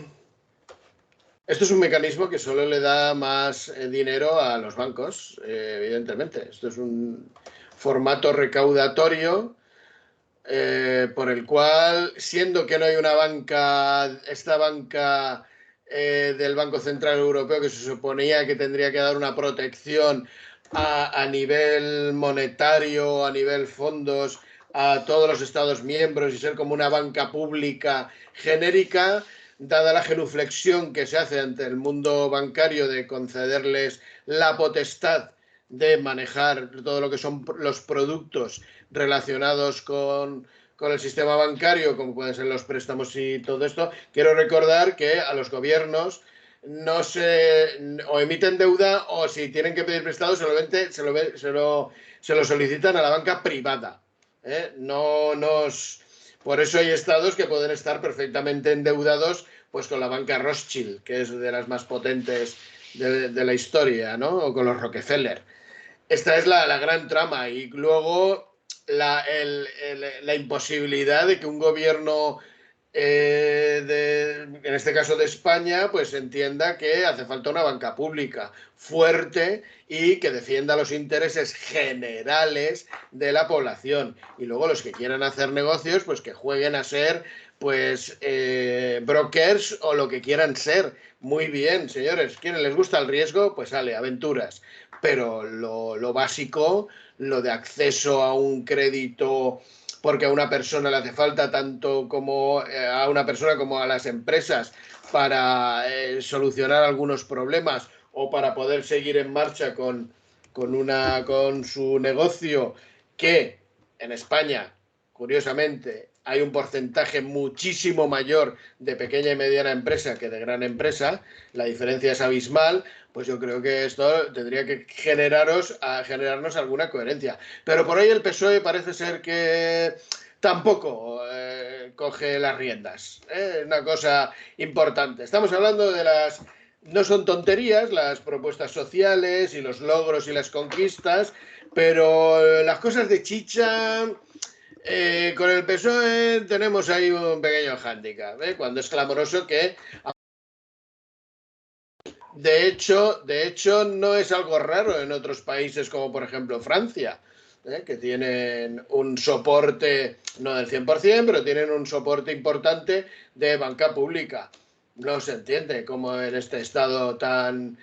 esto es un mecanismo que solo le da más dinero a los bancos, evidentemente. Esto es un formato recaudatorio por el cual, siendo que no hay una banca, esta banca del Banco Central Europeo, que se suponía que tendría que dar una protección a nivel monetario, a nivel fondos, a todos los Estados miembros y ser como una banca pública genérica, dada la genuflexión que se hace ante el mundo bancario de concederles la potestad de manejar todo lo que son los productos relacionados con el sistema bancario, como pueden ser los préstamos y todo esto. Quiero recordar que a los gobiernos no o emiten deuda o si tienen que pedir prestado se lo solicitan a la banca privada. Por eso hay estados que pueden estar perfectamente endeudados pues con la banca Rothschild, que es de las más potentes de la historia, ¿no? O con los Rockefeller. Esta es la gran trama. Y luego la imposibilidad de que un gobierno, en este caso de España, pues entienda que hace falta una banca pública fuerte y que defienda los intereses generales de la población. Y luego los que quieran hacer negocios, pues que jueguen a ser pues brokers o lo que quieran ser. Muy bien, señores. ¿Quién les gusta el riesgo? Pues sale, aventuras. Pero lo básico, lo de acceso a un crédito porque a una persona le hace falta tanto como a una persona como a las empresas para solucionar algunos problemas o para poder seguir en marcha con su negocio, que en España, curiosamente, hay un porcentaje muchísimo mayor de pequeña y mediana empresa que de gran empresa, la diferencia es abismal. Pues yo creo que esto tendría que generarnos alguna coherencia. Pero por ahí el PSOE parece ser que tampoco coge las riendas. Una cosa importante. Estamos hablando de no son tonterías las propuestas sociales y los logros y las conquistas, pero las cosas de chicha... con el PSOE tenemos ahí un pequeño hándicap, cuando es clamoroso que... De hecho, no es algo raro en otros países como por ejemplo Francia, que tienen un soporte, no del 100%, pero tienen un soporte importante de banca pública. No se entiende cómo en este estado tan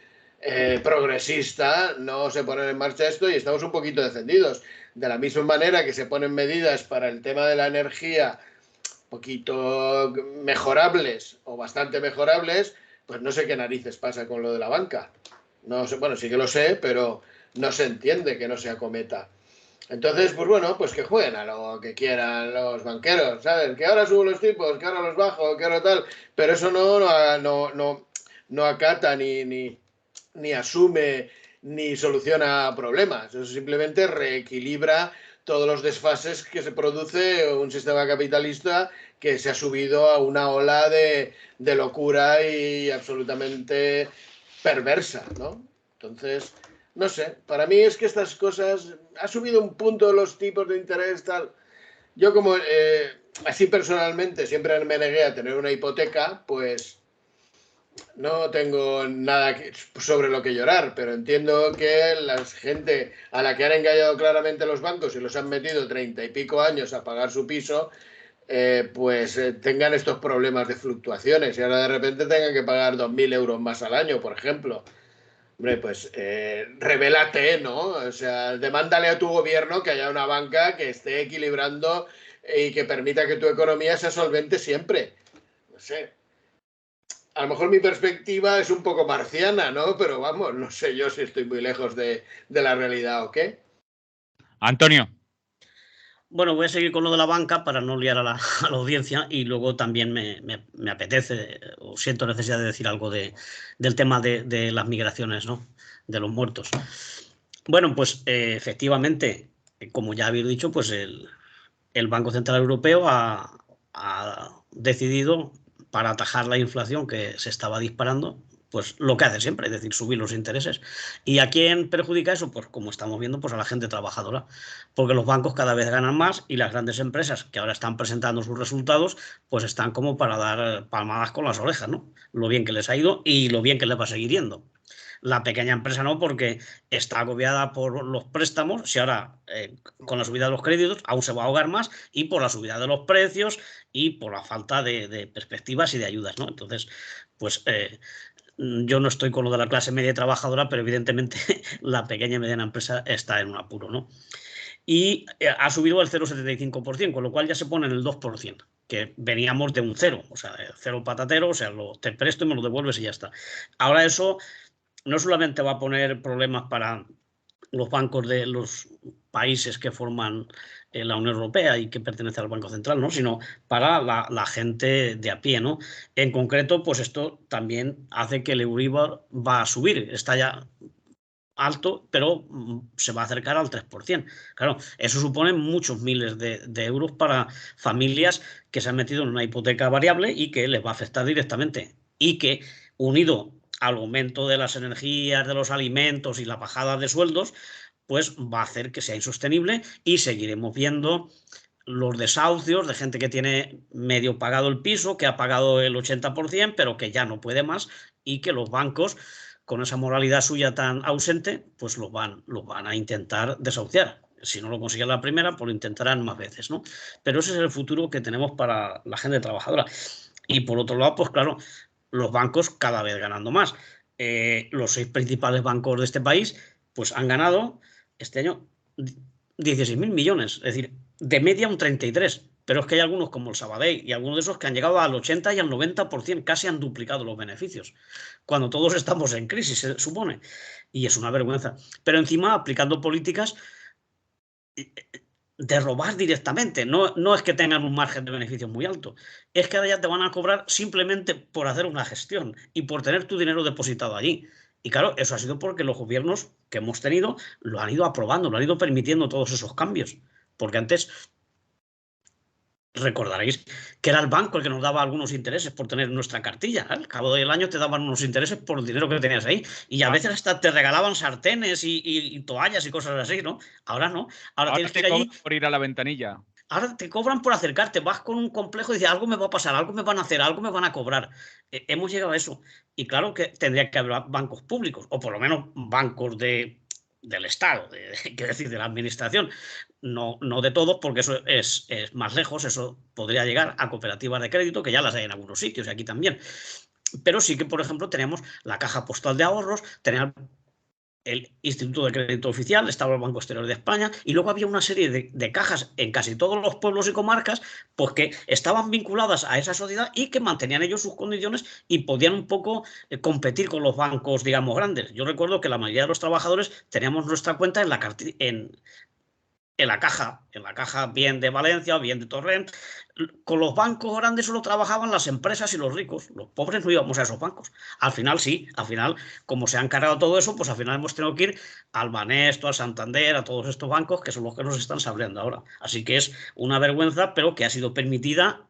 progresista no se pone en marcha esto y estamos un poquito descendidos. De la misma manera que se ponen medidas para el tema de la energía poquito mejorables o bastante mejorables, pues no sé qué narices pasa con lo de la banca. No sé, bueno, sí que lo sé, pero no se entiende que no se acometa. Entonces, pues bueno, pues que jueguen a lo que quieran los banqueros, ¿sabes? Que ahora subo los tipos, que ahora los bajo, que ahora tal, pero eso no acata ni asume ni soluciona problemas. Eso simplemente reequilibra todos los desfases que se produce un sistema capitalista que se ha subido a una ola de locura y absolutamente perversa, ¿no? Entonces, no sé, para mí es que estas cosas, ha subido un punto los tipos de interés, tal. Yo como, así personalmente, siempre me negué a tener una hipoteca, pues no tengo nada sobre lo que llorar, pero entiendo que la gente a la que han engañado claramente los bancos y los han metido 30 y pico años a pagar su piso, tengan estos problemas de fluctuaciones y ahora de repente tengan que pagar 2.000 euros más al año, por ejemplo. Hombre, pues revélate, ¿no? O sea, demándale a tu gobierno que haya una banca que esté equilibrando y que permita que tu economía sea solvente siempre. No sé. A lo mejor mi perspectiva es un poco marciana, ¿no? Pero vamos, no sé yo si estoy muy lejos de la realidad o qué.
Antonio.
Bueno, voy a seguir con lo de la banca para no liar a la audiencia y luego también me apetece o siento necesidad de decir algo del tema de las migraciones, ¿no? De los muertos. Bueno, pues efectivamente, como ya habéis dicho, pues el Banco Central Europeo ha decidido, para atajar la inflación que se estaba disparando, pues lo que hace siempre, es decir, subir los intereses. ¿Y a quién perjudica eso? Pues como estamos viendo, pues a la gente trabajadora, porque los bancos cada vez ganan más y las grandes empresas que ahora están presentando sus resultados, pues están como para dar palmadas con las orejas, ¿no? Lo bien que les ha ido y lo bien que les va a seguir yendo. La pequeña empresa no, porque está agobiada por los préstamos, si ahora con la subida de los créditos aún se va a ahogar más, y por la subida de los precios y por la falta de perspectivas y de ayudas, ¿no? Entonces, pues yo no estoy con lo de la clase media y trabajadora, pero evidentemente la pequeña y mediana empresa está en un apuro, ¿no? y ha subido el 0,75%, con lo cual ya se pone en el 2%, que veníamos de un 0, o sea, 0 patatero, o sea, te presto y me lo devuelves y ya está. Ahora eso no solamente va a poner problemas para los bancos de los países que forman la Unión Europea y que pertenecen al Banco Central, ¿no? Sino para la gente de a pie, ¿no? En concreto, pues esto también hace que el Euribor va a subir, está ya alto, pero se va a acercar al 3%. Claro, eso supone muchos miles de euros para familias que se han metido en una hipoteca variable y que les va a afectar directamente. Y que, unido al aumento de las energías, de los alimentos y la bajada de sueldos, pues va a hacer que sea insostenible y seguiremos viendo los desahucios de gente que tiene medio pagado el piso, que ha pagado el 80%, pero que ya no puede más, y que los bancos, con esa moralidad suya tan ausente, pues los van a intentar desahuciar. Si no lo consiguen la primera, pues lo intentarán más veces, ¿no? Pero ese es el futuro que tenemos para la gente trabajadora. Y por otro lado, pues claro, los bancos cada vez ganando más. Los 6 principales bancos de este país, pues han ganado este año 16.000 millones, es decir, de media un 33%, pero es que hay algunos como el Sabadell y algunos de esos que han llegado al 80 y al 90%, casi han duplicado los beneficios, cuando todos estamos en crisis, se supone, y es una vergüenza. Pero encima aplicando políticas de robar directamente, no es que tengan un margen de beneficios muy alto, es que ahora ya te van a cobrar simplemente por hacer una gestión y por tener tu dinero depositado allí. Y claro, eso ha sido porque los gobiernos que hemos tenido lo han ido aprobando, lo han ido permitiendo todos esos cambios. Porque antes, recordaréis que era el banco el que nos daba algunos intereses por tener nuestra cartilla. Al cabo del año te daban unos intereses por el dinero que tenías ahí. Y a veces hasta te regalaban sartenes y toallas y cosas así, ¿no? Ahora no. Ahora tienes que ir allí
por ir a la ventanilla.
Ahora te cobran por acercarte, vas con un complejo y dices, algo me va a pasar, algo me van a hacer, algo me van a cobrar. Hemos llegado a eso. Y claro que tendría que haber bancos públicos, o por lo menos bancos del Estado, quiero decir, de la administración. No de todos, porque eso es más lejos, eso podría llegar a cooperativas de crédito, que ya las hay en algunos sitios y aquí también. Pero sí que, por ejemplo, teníamos la Caja Postal de Ahorros, teníamos el Instituto de Crédito Oficial, estaba el Banco Exterior de España, y luego había una serie de cajas en casi todos los pueblos y comarcas, pues que estaban vinculadas a esa sociedad y que mantenían ellos sus condiciones y podían un poco competir con los bancos, digamos, grandes. Yo recuerdo que la mayoría de los trabajadores teníamos nuestra cuenta en la caja bien de Valencia o bien de Torrent. Con los bancos grandes solo trabajaban las empresas y los ricos. Los pobres no íbamos a esos bancos. Al final sí, como se han cargado todo eso, pues al final hemos tenido que ir al Banesto, al Santander, a todos estos bancos que son los que nos están sableando ahora. Así que es una vergüenza, pero que ha sido permitida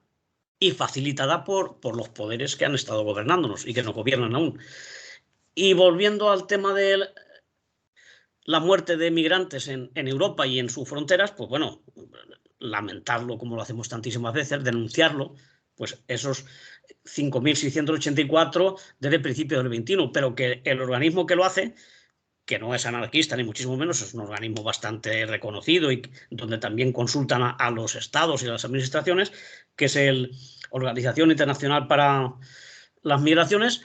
y facilitada por los poderes que han estado gobernándonos y que nos gobiernan aún. Y volviendo al tema de la muerte de migrantes en Europa y en sus fronteras, pues bueno, lamentarlo como lo hacemos tantísimas veces, denunciarlo, pues esos 5.684 desde el principio del 21, pero que el organismo que lo hace, que no es anarquista ni muchísimo menos, es un organismo bastante reconocido y donde también consultan a los estados y a las administraciones, que es la Organización Internacional para las Migraciones,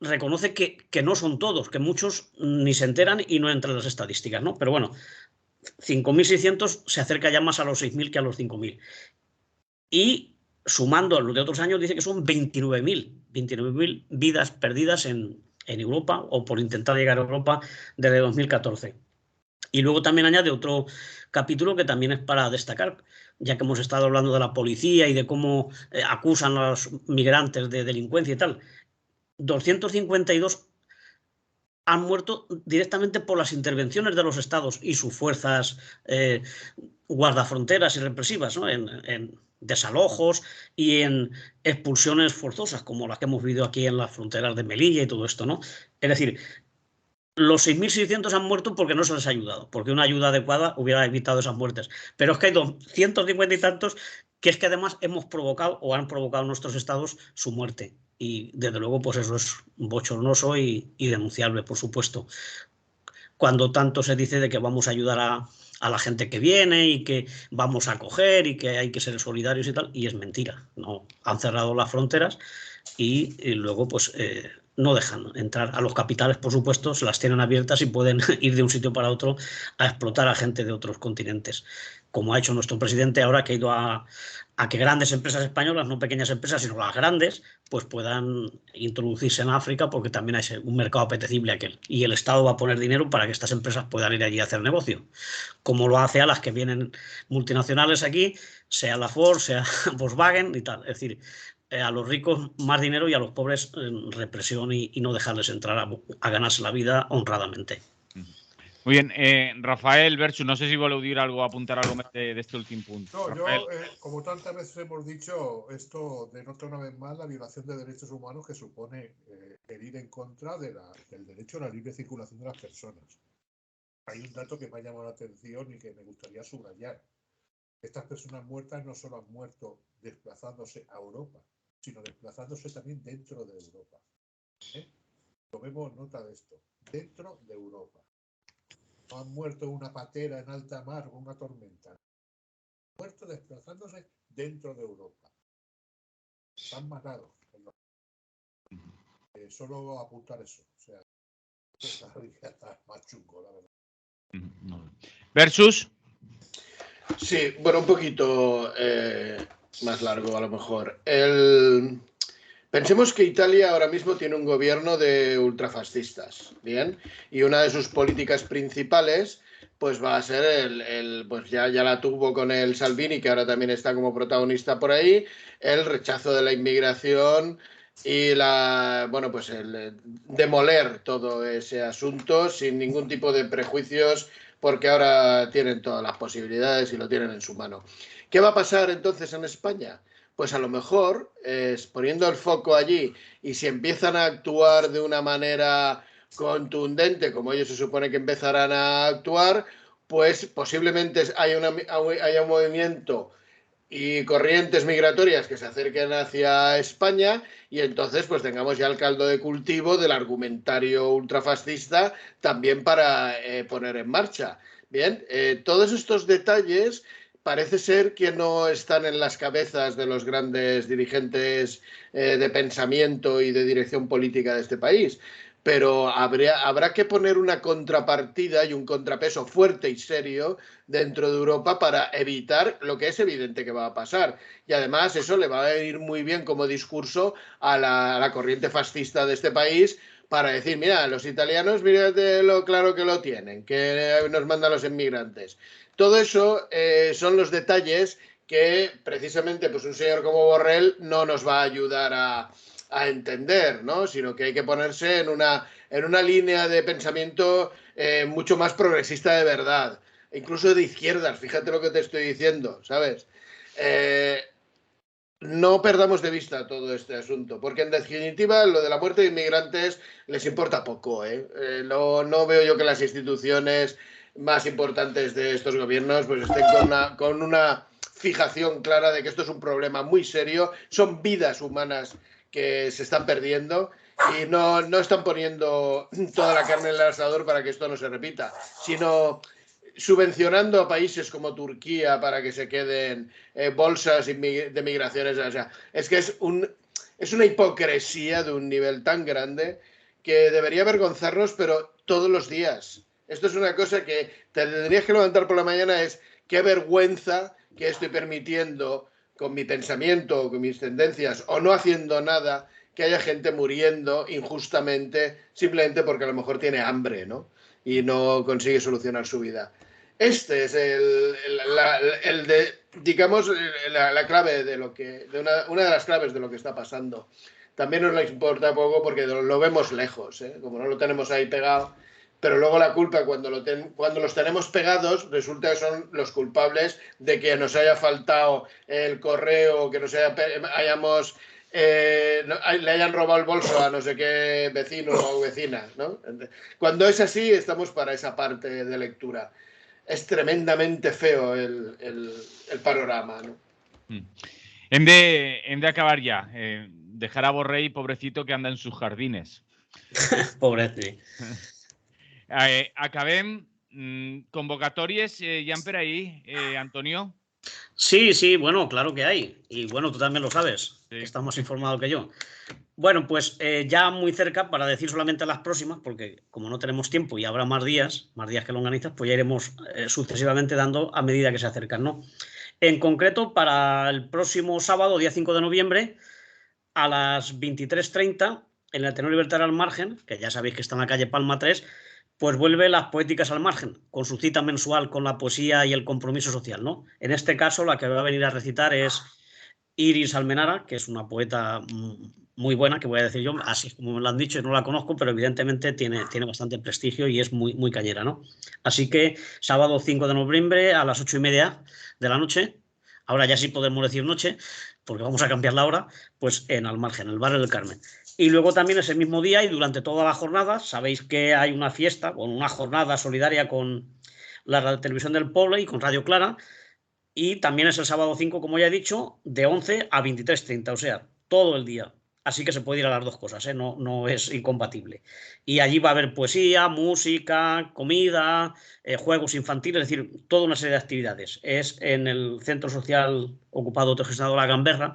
reconoce que no son todos, que muchos ni se enteran y no entran en las estadísticas, ¿no? Pero bueno, 5.600 se acerca ya más a los 6.000 que a los 5.000. Y sumando a los de otros años, dice que son 29.000 vidas perdidas en Europa o por intentar llegar a Europa desde 2014. Y luego también añade otro capítulo que también es para destacar, ya que hemos estado hablando de la policía y de cómo acusan a los migrantes de delincuencia y tal. 252 han muerto directamente por las intervenciones de los estados y sus fuerzas guardafronteras y represivas, ¿no? En desalojos y en expulsiones forzosas, como las que hemos vivido aquí en las fronteras de Melilla y todo esto, ¿no? Es decir, los 6.600 han muerto porque no se les ha ayudado, porque una ayuda adecuada hubiera evitado esas muertes. Pero es que hay 250 y tantos que es que además hemos provocado o han provocado nuestros estados su muerte. Y desde luego, pues eso es bochornoso y denunciable, por supuesto. Cuando tanto se dice de que vamos a ayudar a la gente que viene y que vamos a acoger y que hay que ser solidarios y tal, y es mentira. No, han cerrado las fronteras y luego pues no dejan entrar. A los capitales, por supuesto, se las tienen abiertas y pueden ir de un sitio para otro a explotar a gente de otros continentes, como ha hecho nuestro presidente ahora, que ha ido a que grandes empresas españolas, no pequeñas empresas, sino las grandes, pues puedan introducirse en África, porque también hay un mercado apetecible aquel. Y el Estado va a poner dinero para que estas empresas puedan ir allí a hacer negocio, como lo hace a las que vienen multinacionales aquí, sea la Ford, sea Volkswagen y tal. Es decir, a los ricos más dinero y a los pobres represión y no dejarles entrar a ganarse la vida honradamente.
Muy bien, Rafael, Versus, no sé si voleu dir algo, apuntar algo más de este último punto.
No, yo, como tantas veces hemos dicho, esto denota una vez más la violación de derechos humanos que supone el ir en contra del derecho a la libre circulación de las personas. Hay un dato que me ha llamado la atención y que me gustaría subrayar. Estas personas muertas no solo han muerto desplazándose a Europa, sino desplazándose también dentro de Europa. Tomemos nota de esto. Dentro de Europa. No han muerto en una patera en alta mar o una tormenta. Han muerto desplazándose dentro de Europa. Se han matado. Solo apuntar eso. O sea, está más chungo, la verdad.
Versus.
Sí, bueno, un poquito más largo a lo mejor. Pensemos que Italia ahora mismo tiene un gobierno de ultrafascistas, ¿bien? Y una de sus políticas principales pues va a ser pues ya la tuvo con el Salvini, que ahora también está como protagonista por ahí, el rechazo de la inmigración y pues el demoler todo ese asunto sin ningún tipo de prejuicios, porque ahora tienen todas las posibilidades y lo tienen en su mano. ¿Qué va a pasar entonces en España? Pues a lo mejor, poniendo el foco allí, y si empiezan a actuar de una manera contundente, como ellos se supone que empezarán a actuar, pues posiblemente haya un movimiento y corrientes migratorias que se acerquen hacia España, y entonces pues tengamos ya el caldo de cultivo del argumentario ultrafascista también para poner en marcha. Bien, todos estos detalles parece ser que no están en las cabezas de los grandes dirigentes de pensamiento y de dirección política de este país, pero habrá que poner una contrapartida y un contrapeso fuerte y serio dentro de Europa para evitar lo que es evidente que va a pasar. Y además eso le va a ir muy bien como discurso a la corriente fascista de este país, para decir, mira, los italianos, mírate lo claro que lo tienen, que nos mandan los inmigrantes. Todo eso son los detalles que precisamente pues un señor como Borrell no nos va a ayudar a entender, ¿no? Sino que hay que ponerse en una línea de pensamiento mucho más progresista de verdad, incluso de izquierdas, fíjate lo que te estoy diciendo, ¿sabes? No perdamos de vista todo este asunto, porque en definitiva lo de la muerte de inmigrantes les importa poco, ¿eh? No veo yo que las instituciones más importantes de estos gobiernos pues estén con una fijación clara de que esto es un problema muy serio, son vidas humanas que se están perdiendo y no están poniendo toda la carne en el asador para que esto no se repita, sino subvencionando a países como Turquía para que se queden bolsas de migraciones. O sea, es que es una hipocresía de un nivel tan grande que debería avergonzarnos, pero todos los días. Esto es una cosa que te tendrías que levantar por la mañana, es qué vergüenza que estoy permitiendo con mi pensamiento, con mis tendencias, o no haciendo nada, que haya gente muriendo injustamente simplemente porque a lo mejor tiene hambre, ¿no? Y no consigue solucionar su vida. Este es digamos, la clave de lo que, una de las claves de lo que está pasando. También nos importa poco porque lo vemos lejos, ¿eh? Como no lo tenemos ahí pegado, pero luego la culpa cuando los tenemos pegados resulta que son los culpables de que nos haya faltado el correo, que nos hayamos le hayan robado el bolso a no sé qué vecino o vecina, ¿no? Cuando es así, estamos para esa parte de lectura. Es tremendamente feo el panorama, ¿no?
Hem de acabar ya. Dejar a Borrell, pobrecito, que anda en sus jardines.
Pobrecito.
Acabem. Convocatòries hi ha per ahí, Antonio?
Sí, bueno, claro que hay. Y bueno, tú también lo sabes,
sí.
Estás más informado que yo. Bueno, pues ya muy cerca, para decir solamente las próximas, porque como no tenemos tiempo y habrá más días que longanizas, pues ya iremos sucesivamente dando a medida que se acercan, ¿no? En concreto, para el próximo sábado, día 5 de noviembre, a las 23:30, en el Ateneo Libertario al Margen, que ya sabéis que está en la calle Palma 3, pues vuelve Las Poéticas al Margen, con su cita mensual con la poesía y el compromiso social, ¿no? En este caso, la que va a venir a recitar es Iris Almenara, que es una poeta muy buena, que voy a decir yo, así como me lo han dicho, no la conozco, pero evidentemente tiene bastante prestigio y es muy cañera, ¿no? Así que sábado 5 de noviembre a las 8:30 de la noche, ahora ya sí podemos decir noche, porque vamos a cambiar la hora, pues en Al Margen, en el barrio del Carmen. Y luego también ese mismo día y durante toda la jornada, sabéis que hay una fiesta, bueno, una jornada solidaria con la televisión del pueblo y con Radio Clara, y también es el sábado 5, como ya he dicho, de 11 a 23:30, o sea, todo el día. Así que se puede ir a las dos cosas, ¿eh? No es incompatible. Y allí va a haber poesía, música, comida, juegos infantiles, es decir, toda una serie de actividades. Es en el Centro Social Ocupado Autogestionado La Gamberra,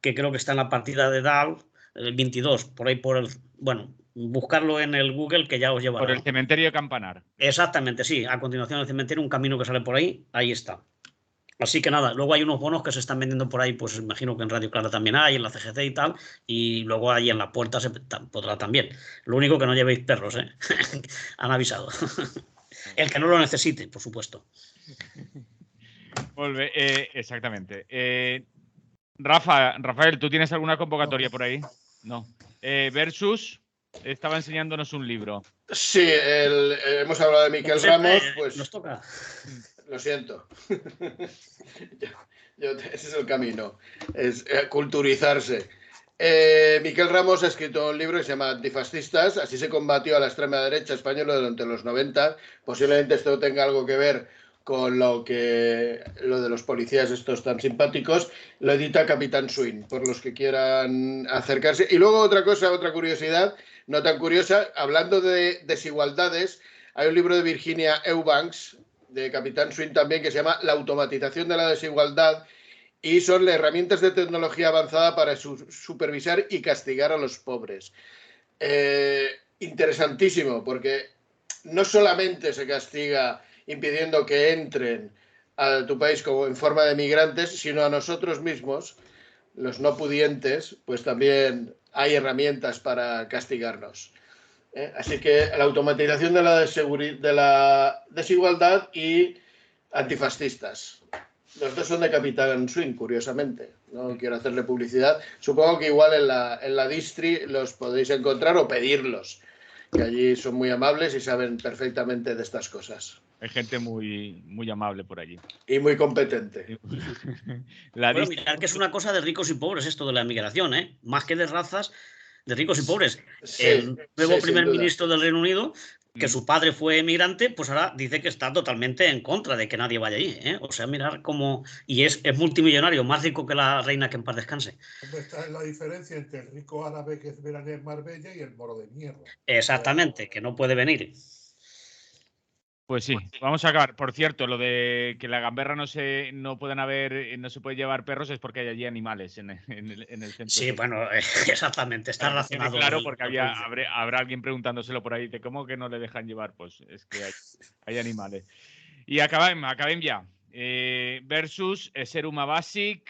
que creo que está en la partida de Dal, el 22, por ahí por el... Bueno, buscarlo en el Google que ya os llevará.
Por el cementerio de Campanar.
Exactamente, sí. A continuación del cementerio, un camino que sale por ahí está. Así que nada, luego hay unos bonos que se están vendiendo por ahí, pues imagino que en Radio Clara también hay, en la CGC y tal, y luego ahí en la puerta se podrá también. Lo único que no llevéis perros, ¿eh? Han avisado. El que no lo necesite, por supuesto.
Exactamente. Rafael, ¿tú tienes alguna convocatoria por ahí? No. Versus estaba enseñándonos un libro.
Sí, hemos hablado de Miquel Ramos, pues
nos toca.
Lo siento. Ese es el camino, es culturizarse. Miquel Ramos ha escrito un libro que se llama Antifascistas, así se combatió a la extrema derecha española durante los 90. Posiblemente esto tenga algo que ver con lo de los policías estos tan simpáticos. Lo edita Capitán Swing, por los que quieran acercarse. Y luego otra curiosidad, no tan curiosa, hablando de desigualdades, hay un libro de Virginia Eubanks, de Capitán Swing también, que se llama La automatización de la desigualdad, y son las herramientas de tecnología avanzada para supervisar y castigar a los pobres. Interesantísimo, porque no solamente se castiga impidiendo que entren a tu país como en forma de migrantes, sino a nosotros mismos, los no pudientes, pues también hay herramientas para castigarnos. Así que la automatización de la desigualdad y antifascistas. Los dos son de Capitán Swing, curiosamente. No quiero hacerle publicidad. Supongo que igual en la distri los podéis encontrar o pedirlos, que allí son muy amables y saben perfectamente de estas cosas.
Hay gente muy amable por allí.
Y muy competente.
Bueno, mirar que es una cosa de ricos y pobres esto de la migración, ¿eh? Más que de razas, de ricos y pobres.
Sí,
el nuevo primer
sin duda.
ministro del Reino Unido, que su padre fue emigrante, pues ahora dice que está totalmente en contra de que nadie vaya allí, ¿eh? O sea, mirar cómo... Y es multimillonario, más rico que la reina, que en paz descanse.
¿Dónde está la diferencia entre el rico árabe que veranea en Marbella y el moro de mierda?
Exactamente, que no puede venir.
Pues sí, vamos a acabar. Por cierto, lo de que la gamberra no se puede llevar perros es porque hay allí animales en el centro.
Sí, bueno, exactamente, está razonado.
Claro, porque habrá alguien preguntándoselo por ahí de cómo que no le dejan llevar, pues es que hay animales. Y acabem ja. Versus Seruma Bàsic,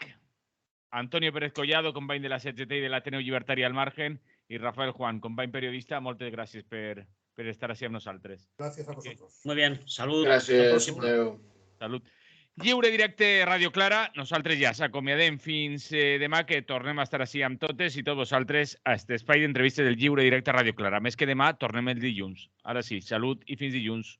Antonio Pérez Collado, company de la CGT i de l'Ateneu Llibertari al Margen, i Rafael Juan, company periodista. Moltes gràcies per estar així amb nosaltres.
Gracias a vosotros.
Muy bien, salud.
Gràcies.
Salut. Lliure directe Radio Clara. Nosaltres ja s'acomiadem fins demà, que tornem a estar així amb totes i tots vosaltres a aquest espai d'entrevistes del Lliure Directe Radio Clara. Més que demà, tornem el dilluns. Ara sí, salut i fins dilluns.